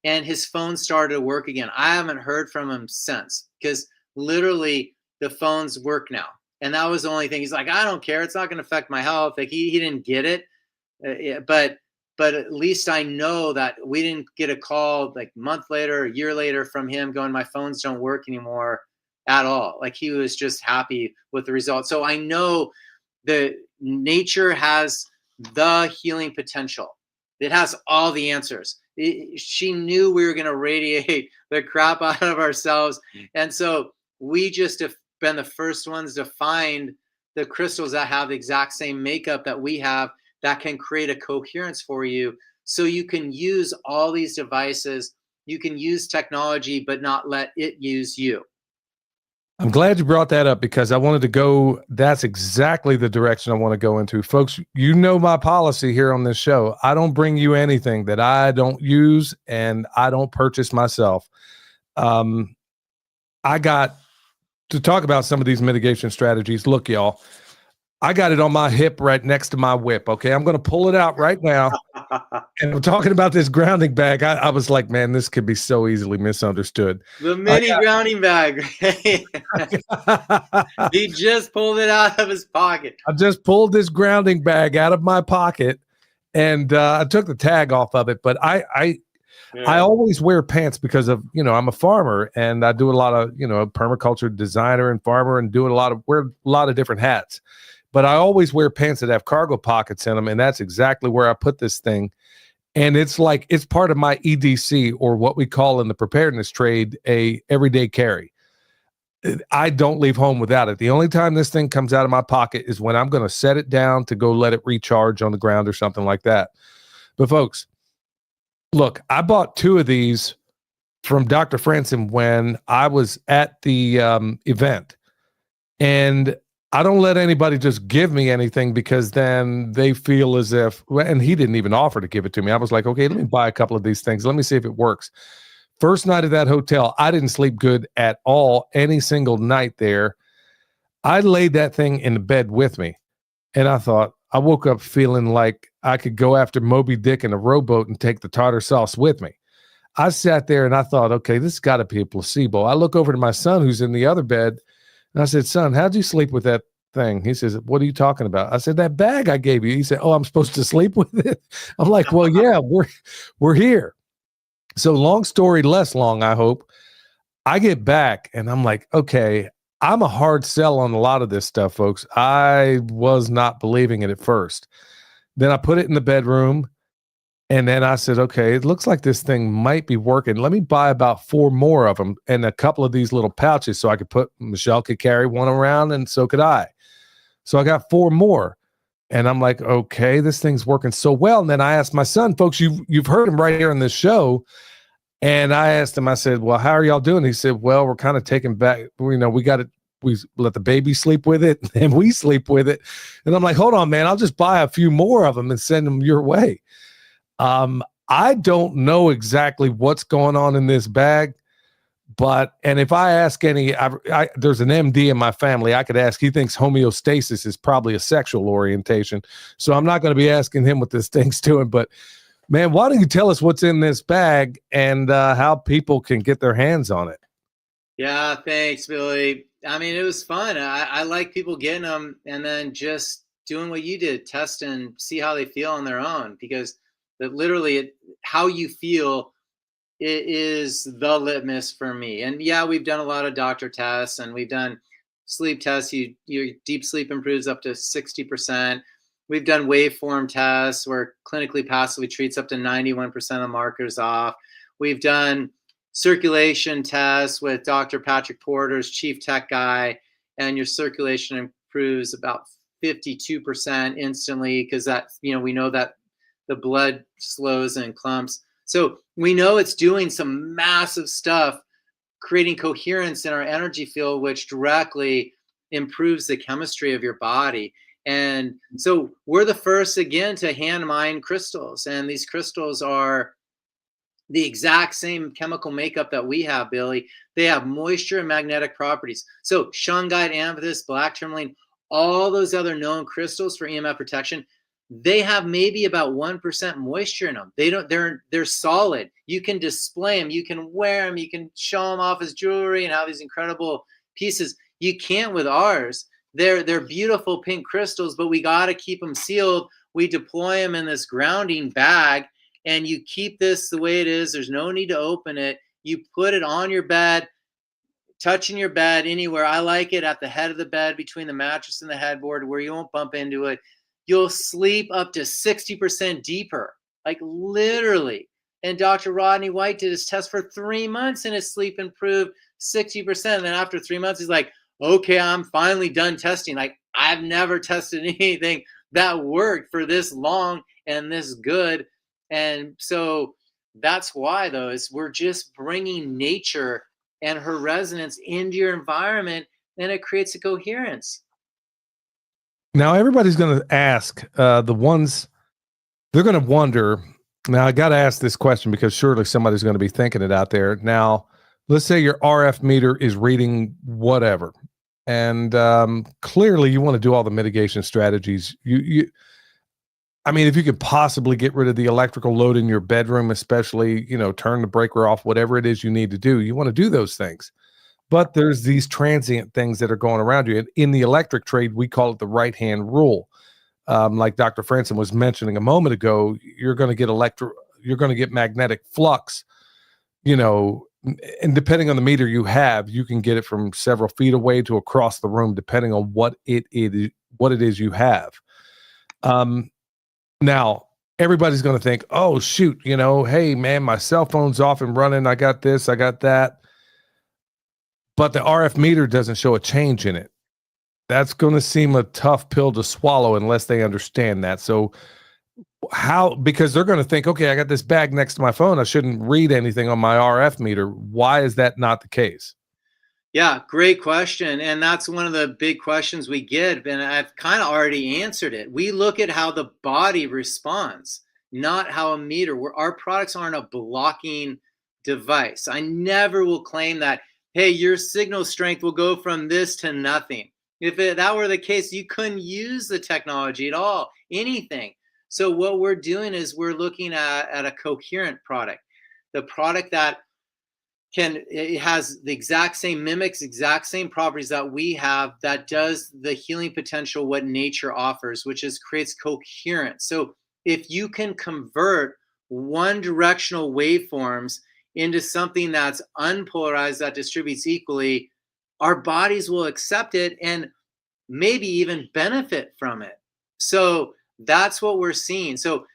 and his phone started to work again. I haven't heard from him since, because literally the phones work now. And that was the only thing. He's like, I don't care. It's not going to affect my health. Like he didn't get it. But at least I know that we didn't get a call like a month later, a year later from him going, my phones don't work anymore at all. Like he was just happy with the result. So I know that nature has the healing potential. It has all the answers. She knew we were going to radiate the crap out of ourselves. And so we just have been the first ones to find the crystals that have the exact same makeup that we have, that can create a coherence for you, so you can use all these devices. You can use technology, but not let it use you. I'm glad you brought that up, because I wanted to go, that's exactly the direction I want to go into. Folks, you know my policy here on this show. I don't bring you anything that I don't use and I don't purchase myself. I got to talk about some of these mitigation strategies. Look, y'all, I got it on my hip right next to my whip. Okay. I'm going to pull it out right now. And I'm talking about this grounding bag. I was like, man, this could be so easily misunderstood. The mini grounding bag. He just pulled it out of his pocket. I just pulled this grounding bag out of my pocket, and I took the tag off of it. But I always wear pants because of, I'm a farmer, and I do a lot of, permaculture designer and farmer, and wear a lot of different hats. But I always wear pants that have cargo pockets in them, and that's exactly where I put this thing. And it's like, it's part of my EDC, or what we call in the preparedness trade, a everyday carry. I don't leave home without it. The only time this thing comes out of my pocket is when I'm going to set it down to go let it recharge on the ground or something like that. But folks, look, I bought 2 of these from Dr. Frandson when I was at the event. And I don't let anybody just give me anything, because then they feel as if, and he didn't even offer to give it to me. I was like, okay, let me buy a couple of these things. Let me see if it works. First night at that hotel, I didn't sleep good at all any single night there. I laid that thing in the bed with me, and I thought, I woke up feeling like I could go after Moby Dick in a rowboat and take the tartar sauce with me. I sat there and I thought, okay, this has got to be a placebo. I look over to my son who's in the other bed, and I said, son, how'd you sleep with that thing. He says, what are you talking about? I said, that bag I gave you. He said, oh, I'm supposed to sleep with it. I'm like, well, yeah, we're here. So long story less long, I hope. I get back and I'm like, okay, I'm a hard sell on a lot of this stuff, folks. I was not believing it at first. Then I put it in the bedroom. And then I said, okay, it looks like this thing might be working. Let me buy about 4 more of them and a couple of these little pouches so I could Michelle could carry one around and so could I. So I got 4 more. And I'm like, okay, this thing's working so well. And then I asked my son, folks, you've heard him right here in this show. And I asked him, I said, well, how are y'all doing? He said, well, we're kind of taking back, we let the baby sleep with it and we sleep with it. And I'm like, hold on, man, I'll just buy a few more of them and send them your way. I don't know exactly what's going on in this bag, and if I ask there's an MD in my family, I could ask, he thinks homeostasis is probably a sexual orientation. So I'm not going to be asking him what this thing's doing, but man, why don't you tell us what's in this bag and how people can get their hands on it? Yeah, thanks, Billy. I mean, it was fun. I like people getting them and then just doing what you did, test and see how they feel on their own, because that literally how you feel it is the litmus for me. And yeah, we've done a lot of doctor tests and we've done sleep tests. Your deep sleep improves up to 60%. We've done waveform tests where clinically passively treats up to 91% of markers off. We've done circulation tests with Dr. Patrick Porter's chief tech guy, and your circulation improves about 52% instantly because we know that the blood slows and clumps. So we know it's doing some massive stuff, creating coherence in our energy field, which directly improves the chemistry of your body. And so we're the first, again, to hand mine crystals. And these crystals are the exact same chemical makeup that we have, Billy. They have moisture and magnetic properties. So shungite, amethyst, black tourmaline, all those other known crystals for EMF protection, they have maybe about 1% moisture in them. They're solid. You can display them, you can wear them, you can show them off as jewelry and have these incredible pieces. You can't with ours. They're beautiful pink crystals, but we got to keep them sealed. We deploy them in this grounding bag, and you keep this the way it is. There's no need to open it. You put it on your bed, touching your bed anywhere. I like it at the head of the bed between the mattress and the headboard where you won't bump into it. You'll sleep up to 60% deeper, like literally. And Dr. Rodney White did his test for 3 months and his sleep improved 60%. And then after 3 months, he's like, okay, I'm finally done testing. Like, I've never tested anything that worked for this long and this good. And so that's why, though, is we're just bringing nature and her resonance into your environment, and it creates a coherence. Now, everybody's going to ask, they're going to wonder. Now, I got to ask this question because surely somebody's going to be thinking it out there. Now, let's say your RF meter is reading whatever, and clearly you want to do all the mitigation strategies. I mean, if you could possibly get rid of the electrical load in your bedroom, especially, turn the breaker off, whatever it is you need to do, you want to do those things. But there's these transient things that are going around you. And in the electric trade, we call it the right-hand rule. Like Dr. Frandson was mentioning a moment ago, you're going to get magnetic flux, and depending on the meter you have, you can get it from several feet away to across the room, depending on what it is you have. Now, everybody's going to think, oh, shoot, hey, man, my cell phone's off and running. I got this, I got that. But the RF meter doesn't show a change in it. That's going to seem a tough pill to swallow unless they understand that. So because they're going to think, okay, I got this bag next to my phone, I shouldn't read anything on my RF meter. Why is that not the case? Yeah, great question. And that's one of the big questions we get. And I've kind of already answered it. We look at how the body responds, not how a meter. Our products aren't a blocking device. I never will claim that, hey, your signal strength will go from this to nothing. If that were the case, you couldn't use the technology at all, anything. So what we're doing is we're looking at a coherent product, the product that it has the exact same, mimics exact same properties that we have, that does the healing potential what nature offers, which is creates coherence. So if you can convert one directional waveforms into something that's unpolarized, that distributes equally, our bodies will accept it and maybe even benefit from it. So that's what we're seeing. So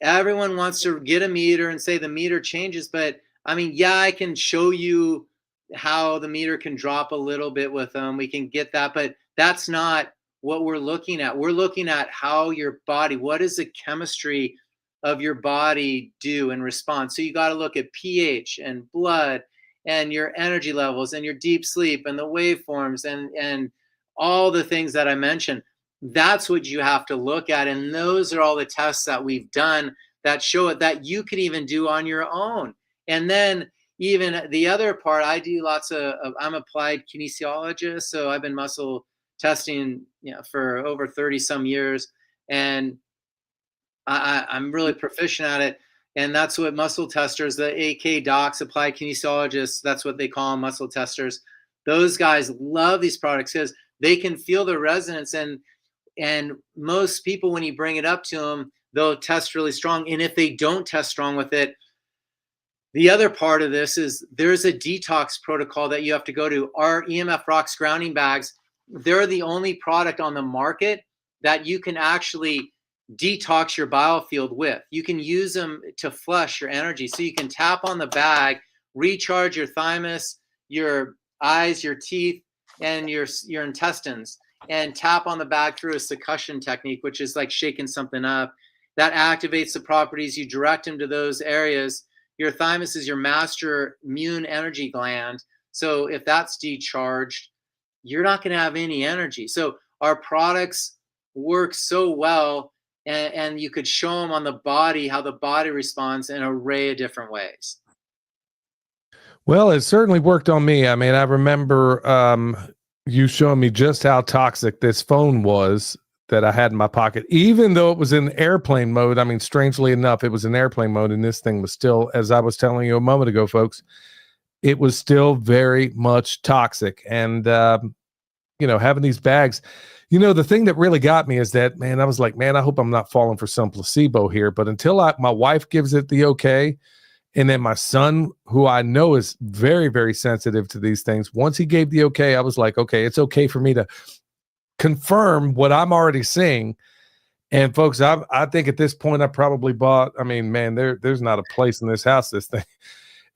everyone wants to get a meter and say the meter changes, but I mean, yeah, I can show you how the meter can drop a little bit with them. We can get that, but that's not what we're looking at. We're looking at how your body, what does the chemistry of your body do in response? So you got to look at pH and blood and your energy levels and your deep sleep and the waveforms and all the things that I mentioned. That's what you have to look at. And those are all the tests that we've done that show it, that you can even do on your own. And then even the other part, I do lots of I'm applied kinesiologist. So I've been muscle testing, for over 30 some years. And I'm really proficient at it. And that's what muscle testers, the AK docs, applied kinesiologists, that's what they call them, muscle testers. Those guys love these products because they can feel the resonance. And most people, when you bring it up to them, they'll test really strong. And if they don't test strong with it, the other part of this is there's a detox protocol that you have to go to. Our EMF Rocks grounding bags, they're the only product on the market that you can actually detox your biofield with. You can use them to flush your energy. So you can tap on the bag, recharge your thymus, your eyes, your teeth, and your intestines, and tap on the bag through a succussion technique, which is like shaking something up. That activates the properties. You direct them to those areas. Your thymus is your master immune energy gland. So if that's decharged, you're not going to have any energy. So our products work so well, and you could show them on the body how the body responds in an array of different ways. Well, it certainly worked on me. I mean, I remember you showing me just how toxic this phone was that I had in my pocket, even though it was in airplane mode. I mean, strangely enough, it was in airplane mode, and this thing was still, as I was telling you a moment ago, folks, it was still very much toxic. And, having these bags, the thing that really got me is that, man, I was like, man, I hope I'm not falling for some placebo here. But until my wife gives it the okay, and then my son, who I know is very, very sensitive to these things, once he gave the okay, I was like, okay, it's okay for me to confirm what I'm already seeing. And folks, I think at this point I probably bought, I mean, man, there's not a place in this house, this thing.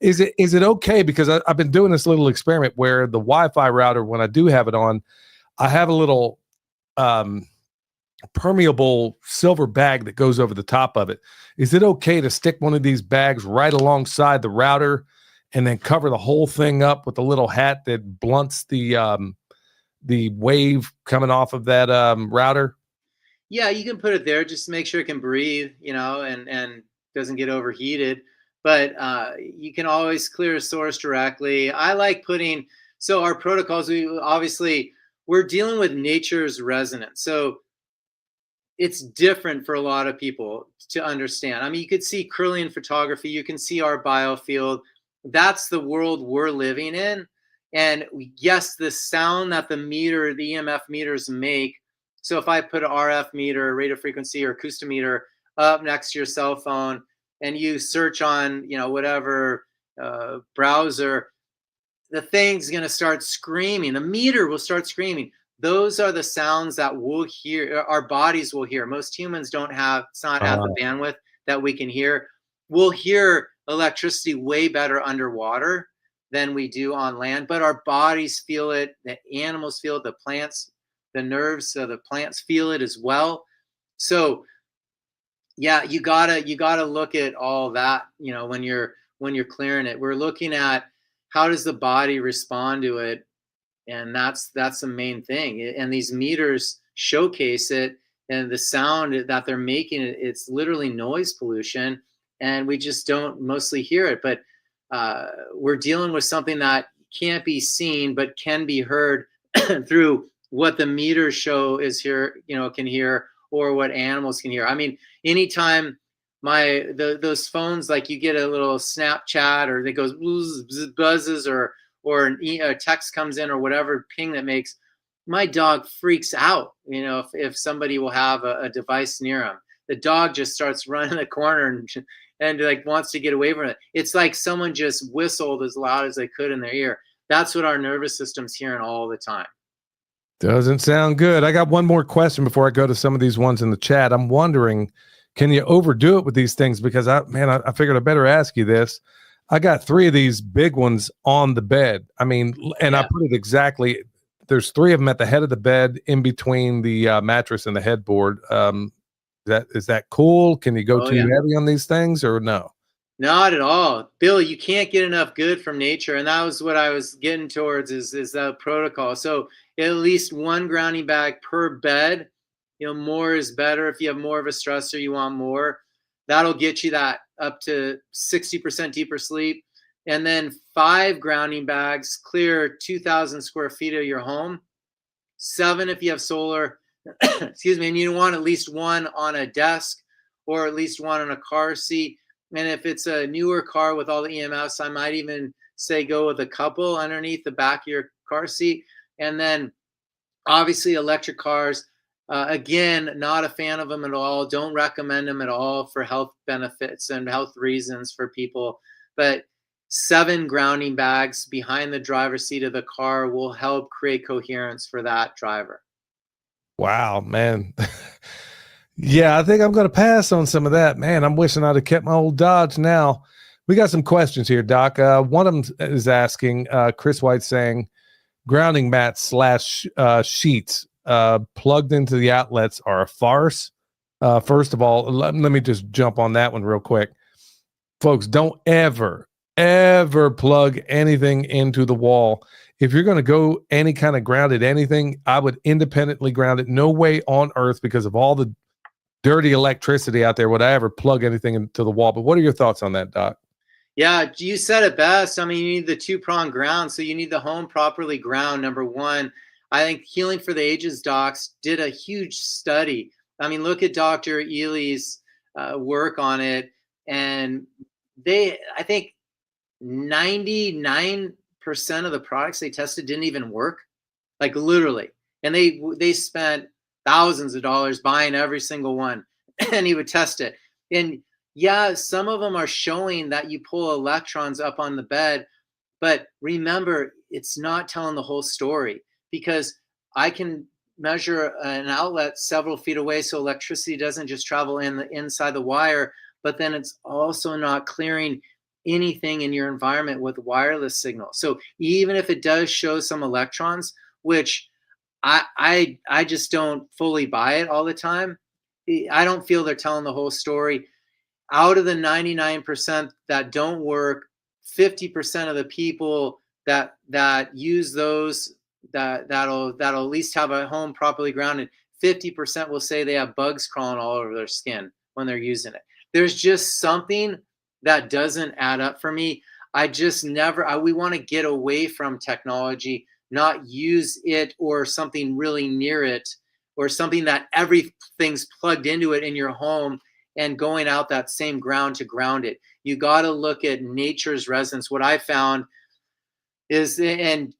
Is it okay? Because I've been doing this little experiment where the Wi-Fi router, when I do have it on, I have a little permeable silver bag that goes over the top of it. Is it okay to stick one of these bags right alongside the router and then cover the whole thing up with a little hat that blunts the wave coming off of that router? Yeah, you can put it there just to make sure it can breathe, and doesn't get overheated. But you can always clear a source directly. I like so our protocols, we're dealing with nature's resonance. So it's different for a lot of people to understand. I mean, you could see Kirlian photography, you can see our biofield. That's the world we're living in. And yes, the sound that the EMF meters make. So if I put an RF meter, radio frequency, or acoustometer up next to your cell phone, and you search on, whatever browser, the thing's going to start screaming. The meter will start screaming. Those are the sounds that we'll hear, our bodies will hear. Most humans don't have, it's not at the bandwidth that we can hear. We'll hear electricity way better underwater than we do on land, but our bodies feel it, the animals feel it, the plants, the nerves of the plants feel it as well. So yeah, you gotta look at all that, when you're clearing it. We're looking at how does the body respond to it. And that's the main thing. And these meters showcase it, and the sound that they're making, it's literally noise pollution, and we just don't mostly hear it. But we're dealing with something that can't be seen, but can be heard through what the meters show is here, can hear, or what animals can hear. I mean, anytime those phones, like you get a little Snapchat or it goes buzzes or a text comes in or whatever ping that makes, my dog freaks out. If somebody will have a device near him, the dog just starts running the corner and like wants to get away from it. It's like someone just whistled as loud as they could in their ear. That's what our nervous system's hearing all the time. Doesn't sound good. I got one more question before I go to some of these ones in the chat. I'm wondering, can you overdo it with these things? Because I figured I better ask you this. I got 3 of these big ones on the bed. I mean, and I put it exactly. There's 3 of them at the head of the bed, in between the mattress and the headboard. Is that cool? Can you go too heavy on these things or no? Not at all, Bill. You can't get enough good from nature, and that was what I was getting towards. Is the protocol? So at least 1 grounding bag per bed. More is better. If you have more of a stressor, you want more. That'll get you that up to 60% deeper sleep. And then 5 grounding bags clear 2,000 square feet of your home. 7 if you have solar. Excuse me. And you want at least 1 on a desk or at least 1 on a car seat. And if it's a newer car with all the EMFs, I might even say go with a couple underneath the back of your car seat. And then obviously electric cars. Again, not a fan of them at all. Don't recommend them at all for health benefits and health reasons for people. But 7 grounding bags behind the driver's seat of the car will help create coherence for that driver. Wow, man. Yeah, I think I'm going to pass on some of that. Man, I'm wishing I'd have kept my old Dodge now. We got some questions here, Doc. One of them is asking, Chris White saying, grounding mats / sheets plugged into the outlets are a farce. First of all, let me just jump on that one real quick. Folks, don't ever plug anything into the wall. If you're going to go any kind of grounded anything, I would independently ground it. No way on earth, because of all the dirty electricity out there would I ever plug anything into the wall. But what are your thoughts on that, Doc? Yeah, you said it best. I mean, you need the 2-prong ground. So you need the home properly ground, number 1. I think Healing for the Ages docs did a huge study. I mean, look at Dr. Ely's work on it. And I think 99% of the products they tested didn't even work, like literally. And they spent thousands of dollars buying every single one, and he would test it. And yeah, some of them are showing that you pull electrons up on the bed, but remember, it's not telling the whole story, because I can measure an outlet several feet away, so electricity doesn't just travel inside the wire, but then it's also not clearing anything in your environment with wireless signal. So even if it does show some electrons, which I just don't fully buy it all the time, I don't feel they're telling the whole story. Out of the 99% that don't work, 50% of the people that use those that'll at least have a home properly grounded, 50% will say they have bugs crawling all over their skin when they're using it. There's just something that doesn't add up for me. We want to get away from technology, not use it or something really near it, or something that everything's plugged into it in your home and going out that same ground to ground it. You got to look at nature's resonance. What I found is, and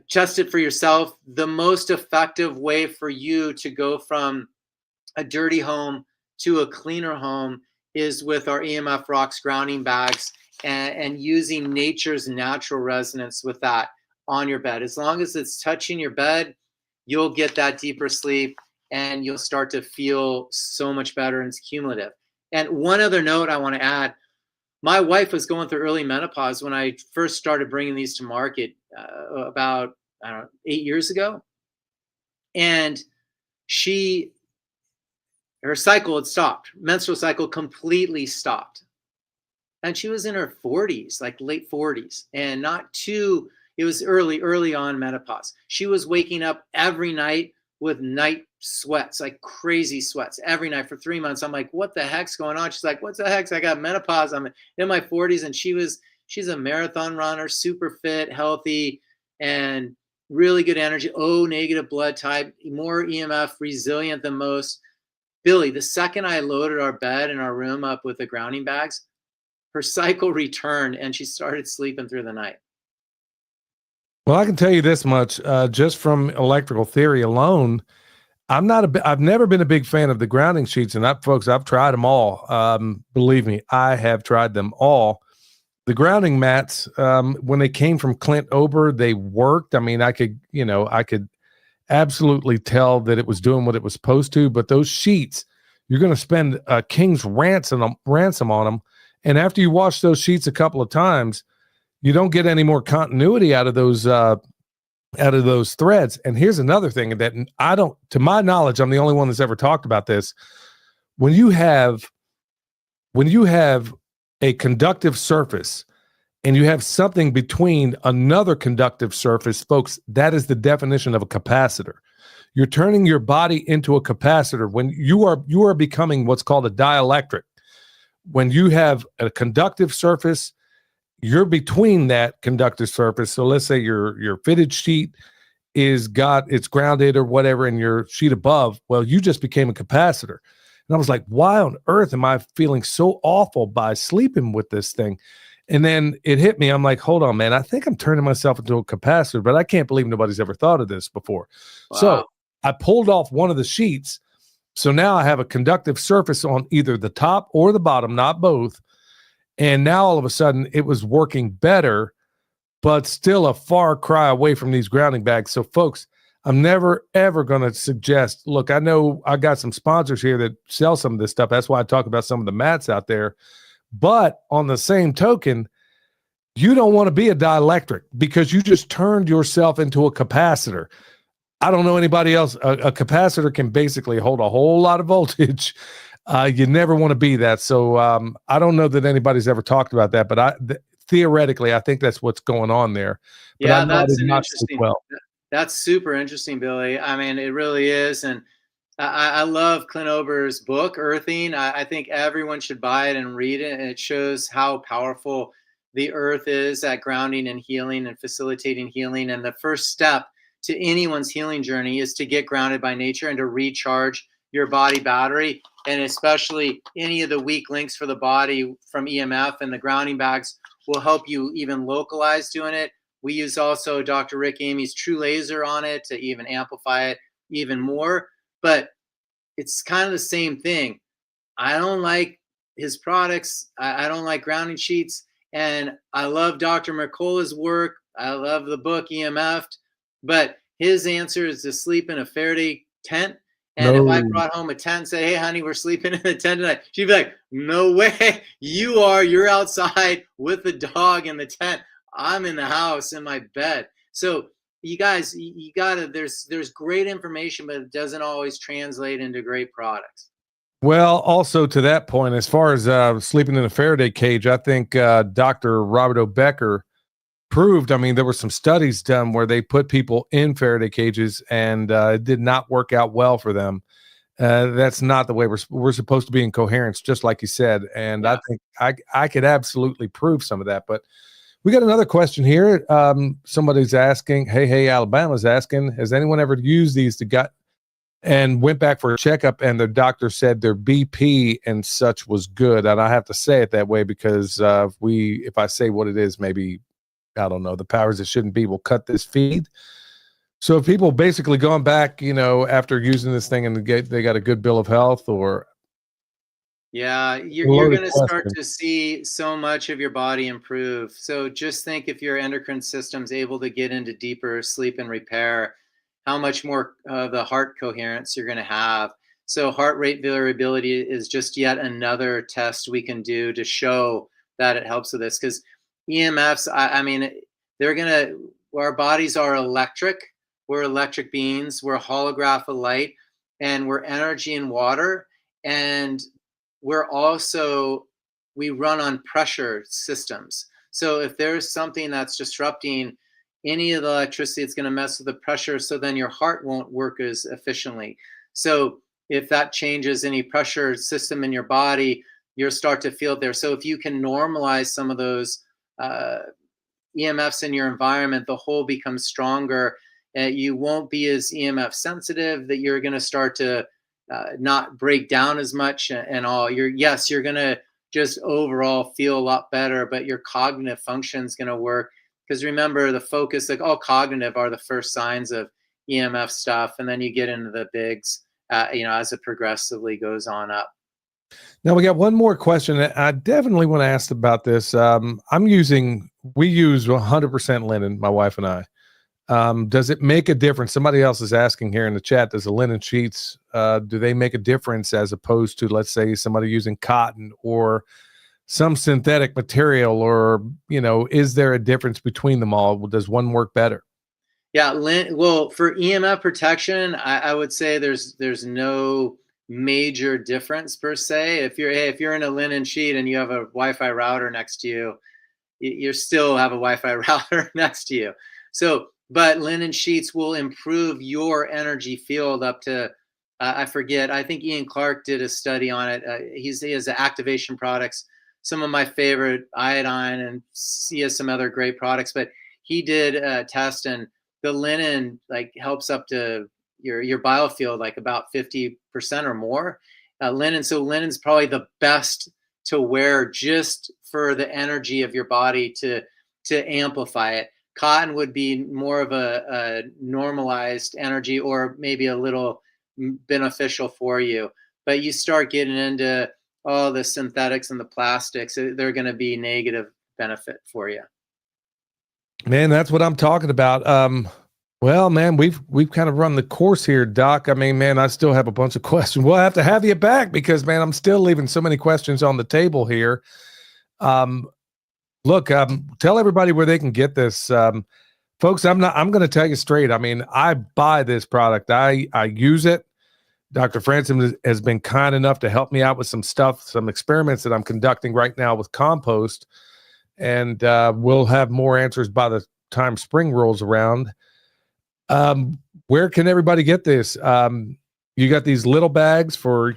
test it for yourself, the most effective way for you to go from a dirty home to a cleaner home is with our EMF Rocks grounding bags and using nature's natural resonance with that on your bed. As long as it's touching your bed, you'll get that deeper sleep and you'll start to feel so much better, and it's cumulative. And one other note I want to add, my wife was going through early menopause when I first started bringing these to market about 8 years ago. And her cycle had stopped. Menstrual cycle completely stopped. And she was in her 40s, like late 40s, and it was early on menopause. She was waking up every night with night sweats, like crazy sweats every night for 3 months. I'm like, what the heck's going on? She's like, what's the heck? I got menopause. I'm in my 40s. And she's a marathon runner, super fit, healthy, and really good energy. O negative blood type, more EMF resilient than most. Billy, the second I loaded our bed in our room up with the grounding bags, her cycle returned and she started sleeping through the night. Well, I can tell you this much, just from electrical theory alone. I've never been a big fan of the grounding sheets, and folks, I've tried them all. Believe me, I have tried them all. The grounding mats, when they came from Clint Ober, they worked. I mean, I could absolutely tell that it was doing what it was supposed to. But those sheets, you're going to spend a king's ransom on them, and after you wash those sheets a couple of times, you don't get any more continuity out of those threads. And here's another thing that I don't, to my knowledge, I'm the only one that's ever talked about this. When you have a conductive surface and you have something between another conductive surface, folks, that is the definition of a capacitor. You're turning your body into a capacitor when you are becoming what's called a dielectric. When you have a conductive surface, you're between that conductive surface. So let's say your fitted sheet it's grounded or whatever, and your sheet above, well, you just became a capacitor. And I was like, why on earth am I feeling so awful by sleeping with this thing? And then it hit me. I'm like, hold on, man. I think I'm turning myself into a capacitor, but I can't believe nobody's ever thought of this before. Wow. So I pulled off one of the sheets. So now I have a conductive surface on either the top or the bottom, not both. And now all of a sudden it was working better, but still a far cry away from these grounding bags. So folks, I'm never, ever going to suggest, look, I know I got some sponsors here that sell some of this stuff. That's why I talk about some of the mats out there. But on the same token, you don't want to be a dielectric because you just turned yourself into a capacitor. I don't know anybody else. A capacitor can basically hold a whole lot of voltage. You never want to be that. So I don't know that anybody's ever talked about that, but theoretically, I think that's what's going on there. But Yeah, that's super interesting, Billy. I mean, it really is. And I love Clint Ober's book, Earthing. I think everyone should buy it and read it. And it shows how powerful the earth is at grounding and healing and facilitating healing. And the first step to anyone's healing journey is to get grounded by nature and to recharge your body battery, and especially any of the weak links for the body from EMF, and the grounding bags will help you even localize doing it. We use also Dr. Rick Amy's True Laser on it to even amplify it even more, but it's kind of the same thing. I don't like his products. I don't like grounding sheets, and I love Dr. Mercola's work. I love the book EMF'd, but his answer is to sleep in a Faraday tent. And if I brought home a tent and said, hey, honey, we're sleeping in the tent tonight, she'd be like, no way. You're outside with the dog in the tent. I'm in the house in my bed. So you guys, you gotta, there's great information, but it doesn't always translate into great products. Well, also to that point, as far as sleeping in a Faraday cage, I think Dr. Robert O. Becker proved, I mean, there were some studies done where they put people in Faraday cages and it did not work out well for them. That's not the way we're supposed to be in coherence, just like you said. And yeah. I think I could absolutely prove some of that. But we got another question here. Somebody's asking, hey, Alabama's asking, has anyone ever used these and went back for a checkup and their doctor said their BP and such was good? And I have to say it that way because if I say what it is, maybe, I don't know, the powers that shouldn't be will cut this feed. So if people basically going back, after using this thing and they got a good bill of health, or yeah, you're going to start to see so much of your body improve. So just think, if your endocrine system's able to get into deeper sleep and repair, how much more of the heart coherence you're going to have. So heart rate variability is just yet another test we can do to show that it helps with this. Because EMFs, I mean, our bodies are electric. We're electric beings. We're a holograph of light, and we're energy and water. And we run on pressure systems. So if there's something that's disrupting any of the electricity, it's going to mess with the pressure. So then your heart won't work as efficiently. So if that changes any pressure system in your body, you'll start to feel it there. So if you can normalize some of those EMFs in your environment, the whole becomes stronger. You won't be as EMF sensitive, that you're going to start to not break down as much and all. You're gonna just overall feel a lot better, but your cognitive function is gonna work. Because remember, the focus, like all cognitive, are the first signs of EMF stuff, and then you get into the bigs, as it progressively goes on up. Now we got one more question. I definitely want to ask about this. We use 100% linen, my wife and I. Does it make a difference? Somebody else is asking here in the chat, does the linen sheets, do they make a difference as opposed to, let's say, somebody using cotton or some synthetic material, or, is there a difference between them all? Does one work better? Yeah, well, for EMF protection, I would say there's no major difference per se. If you're in a linen sheet and you have a Wi-Fi router next to you, you still have a Wi-Fi router next to you. So, but linen sheets will improve your energy field up to, I forget, I think Ian Clark did a study on it. He has activation products, some of my favorite, iodine, and he has some other great products, but he did a test, and the linen helps up to your biofield like about 50% or more. So linen's probably the best to wear just for the energy of your body to amplify it. Cotton would be more of a normalized energy, or maybe a little beneficial for you. But you start getting into all the synthetics and the plastics, they're going to be negative benefit for you. Man, that's what I'm talking about. Well, man, we've kind of run the course here, Doc. I mean, man, I still have a bunch of questions. We'll have to have you back because, man, I'm still leaving so many questions on the table here. Look, tell everybody where they can get this. Folks, I'm going to tell you straight. I mean, I buy this product. I use it. Dr. Frandson has been kind enough to help me out with some stuff, some experiments that I'm conducting right now with compost. And we'll have more answers by the time spring rolls around. Where can everybody get this? You got these little bags for,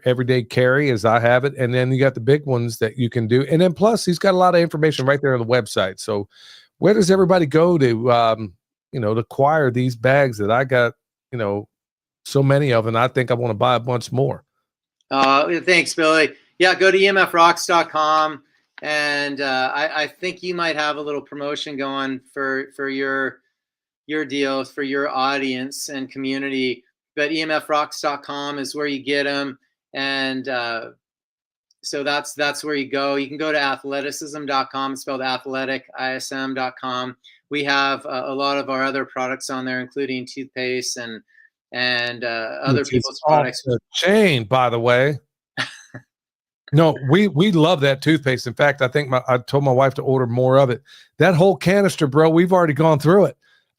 everyday carry, as I have it. And then you got the big ones that you can do. And then plus he's got a lot of information right there on the website. So where does everybody go to, to acquire these bags that I got, so many of, and I think I want to buy a bunch more. Thanks, Billy. Yeah, go to emfrocks.com, and I think you might have a little promotion going for your deals for your audience and community. But emfrocks.com is where you get them, and so that's where you go. You can go to athleticism.com, spelled athletic, ism.com. We have a lot of our other products on there, including toothpaste and other people's products. The chain, by the way. No, we love that toothpaste. In fact, I told my wife to order more of it. That whole canister, bro, we've already gone through it.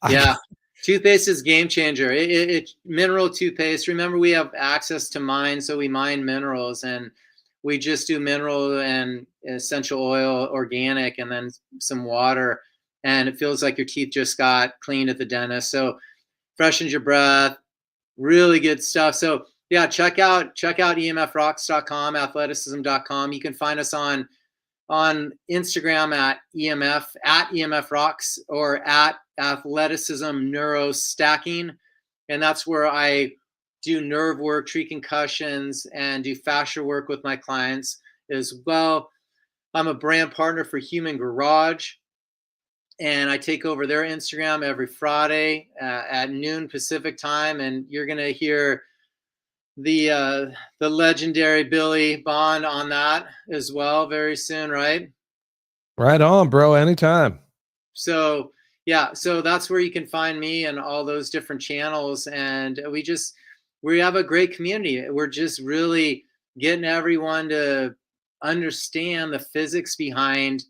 Yeah. Toothpaste is game changer. It's mineral toothpaste. Remember, we have access to mine, so we mine minerals, and we just do mineral and essential oil, organic, and then some water. And it feels like your teeth just got cleaned at the dentist. So freshens your breath. Really good stuff. So yeah, check out emfrocks.com, athleticism.com. You can find us on Instagram at emfrocks, or at athleticism neurostacking. And that's where I do nerve work, treat concussions, and do fascia work with my clients as well. I'm a brand partner for Human Garage, and I take over their Instagram every Friday at noon Pacific time, and you're gonna hear the legendary Billy Bond on that as well very soon, right? Right on, bro. Anytime. So yeah, so that's where you can find me and all those different channels, and we have a great community. We're just really getting everyone to understand the physics behind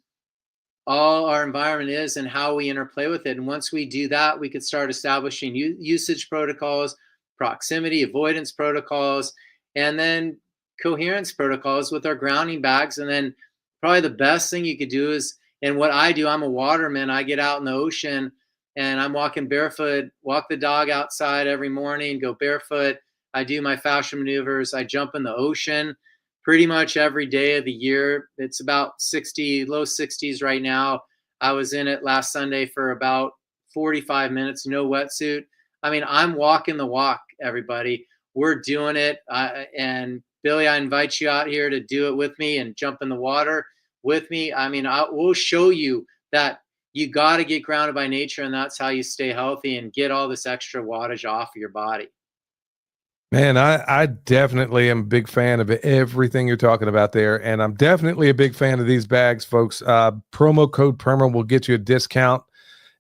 all our environment is and how we interplay with it. And once we do that, we could start establishing usage protocols, proximity avoidance protocols, and then coherence protocols with our grounding bags. And then probably the best thing you could do is, and what I do, I'm a waterman. I get out in the ocean and I'm walking barefoot, walk the dog outside every morning, go barefoot. I do my fascia maneuvers. I jump in the ocean pretty much every day of the year. It's about low 60s right now. I was in it last Sunday for about 45 minutes, no wetsuit. I mean, I'm walking the walk, everybody. we're doing it. And Billy, I invite you out here to do it with me and jump in the water with me. I mean, we'll show you that you got to get grounded by nature, and that's how you stay healthy and get all this extra wattage off of your body. Man, I definitely am a big fan of everything you're talking about there, and I'm definitely a big fan of these bags, folks. Promo code PERMA will get you a discount,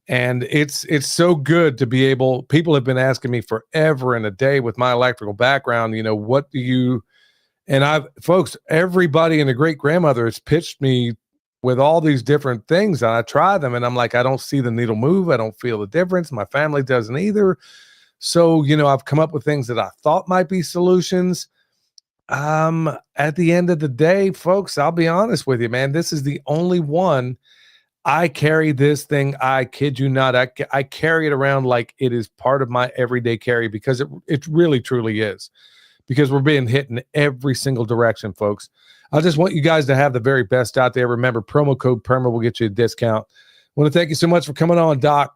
and it's so good to be able. People have been asking me forever and a day with my electrical background, what do you? And folks, everybody and the great grandmother has pitched me with all these different things, and I try them, and I'm like, I don't see the needle move. I don't feel the difference. My family doesn't either. So, I've come up with things that I thought might be solutions. At the end of the day, folks, I'll be honest with you, man, this is the only one. I carry this thing. I kid you not. I carry it around like it is part of my everyday carry, because it really, truly is, because we're being hit in every single direction, folks. I just want you guys to have the very best out there. Remember, promo code PERMA will get you a discount. I want to thank you so much for coming on, Doc.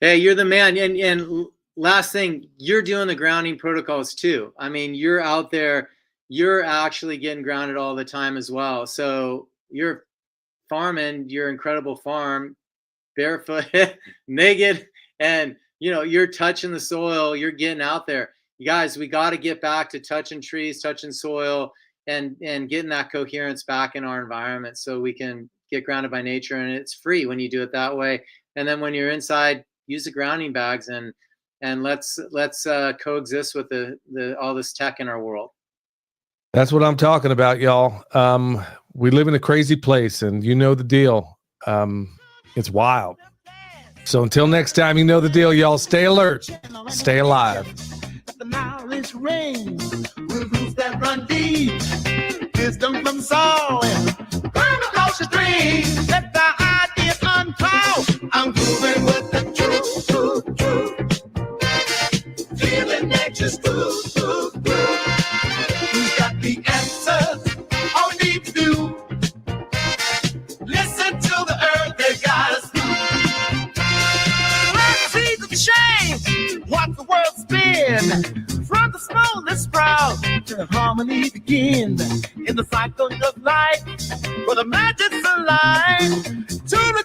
Hey, you're the man. And last thing, you're doing the grounding protocols too. I mean, you're out there, you're actually getting grounded all the time as well. So you're farming your incredible farm barefoot, naked, and you're touching the soil, you're getting out there. You guys, we got to get back to touching trees, touching soil, and getting that coherence back in our environment so we can get grounded by nature. And it's free when you do it that way. And then when you're inside, use the grounding bags and let's coexist with the all this tech in our world. That's what I'm talking about, y'all. We live in a crazy place, and you know the deal. It's wild. So until next time, you know the deal, y'all. Stay alert, stay alive. The knowledge rings with roots that run deep. Wisdom from soul and permaculture dreams. Let the ideas unfold. I'm moving with the truth. Feeling nature's food. Who's got the answers? All we need to do. Listen to the earth, they got us through. Let's see the change. Watch the world spin. From the smallest sprout to harmony begin. In the cycle of life, where the magic's alive. Tune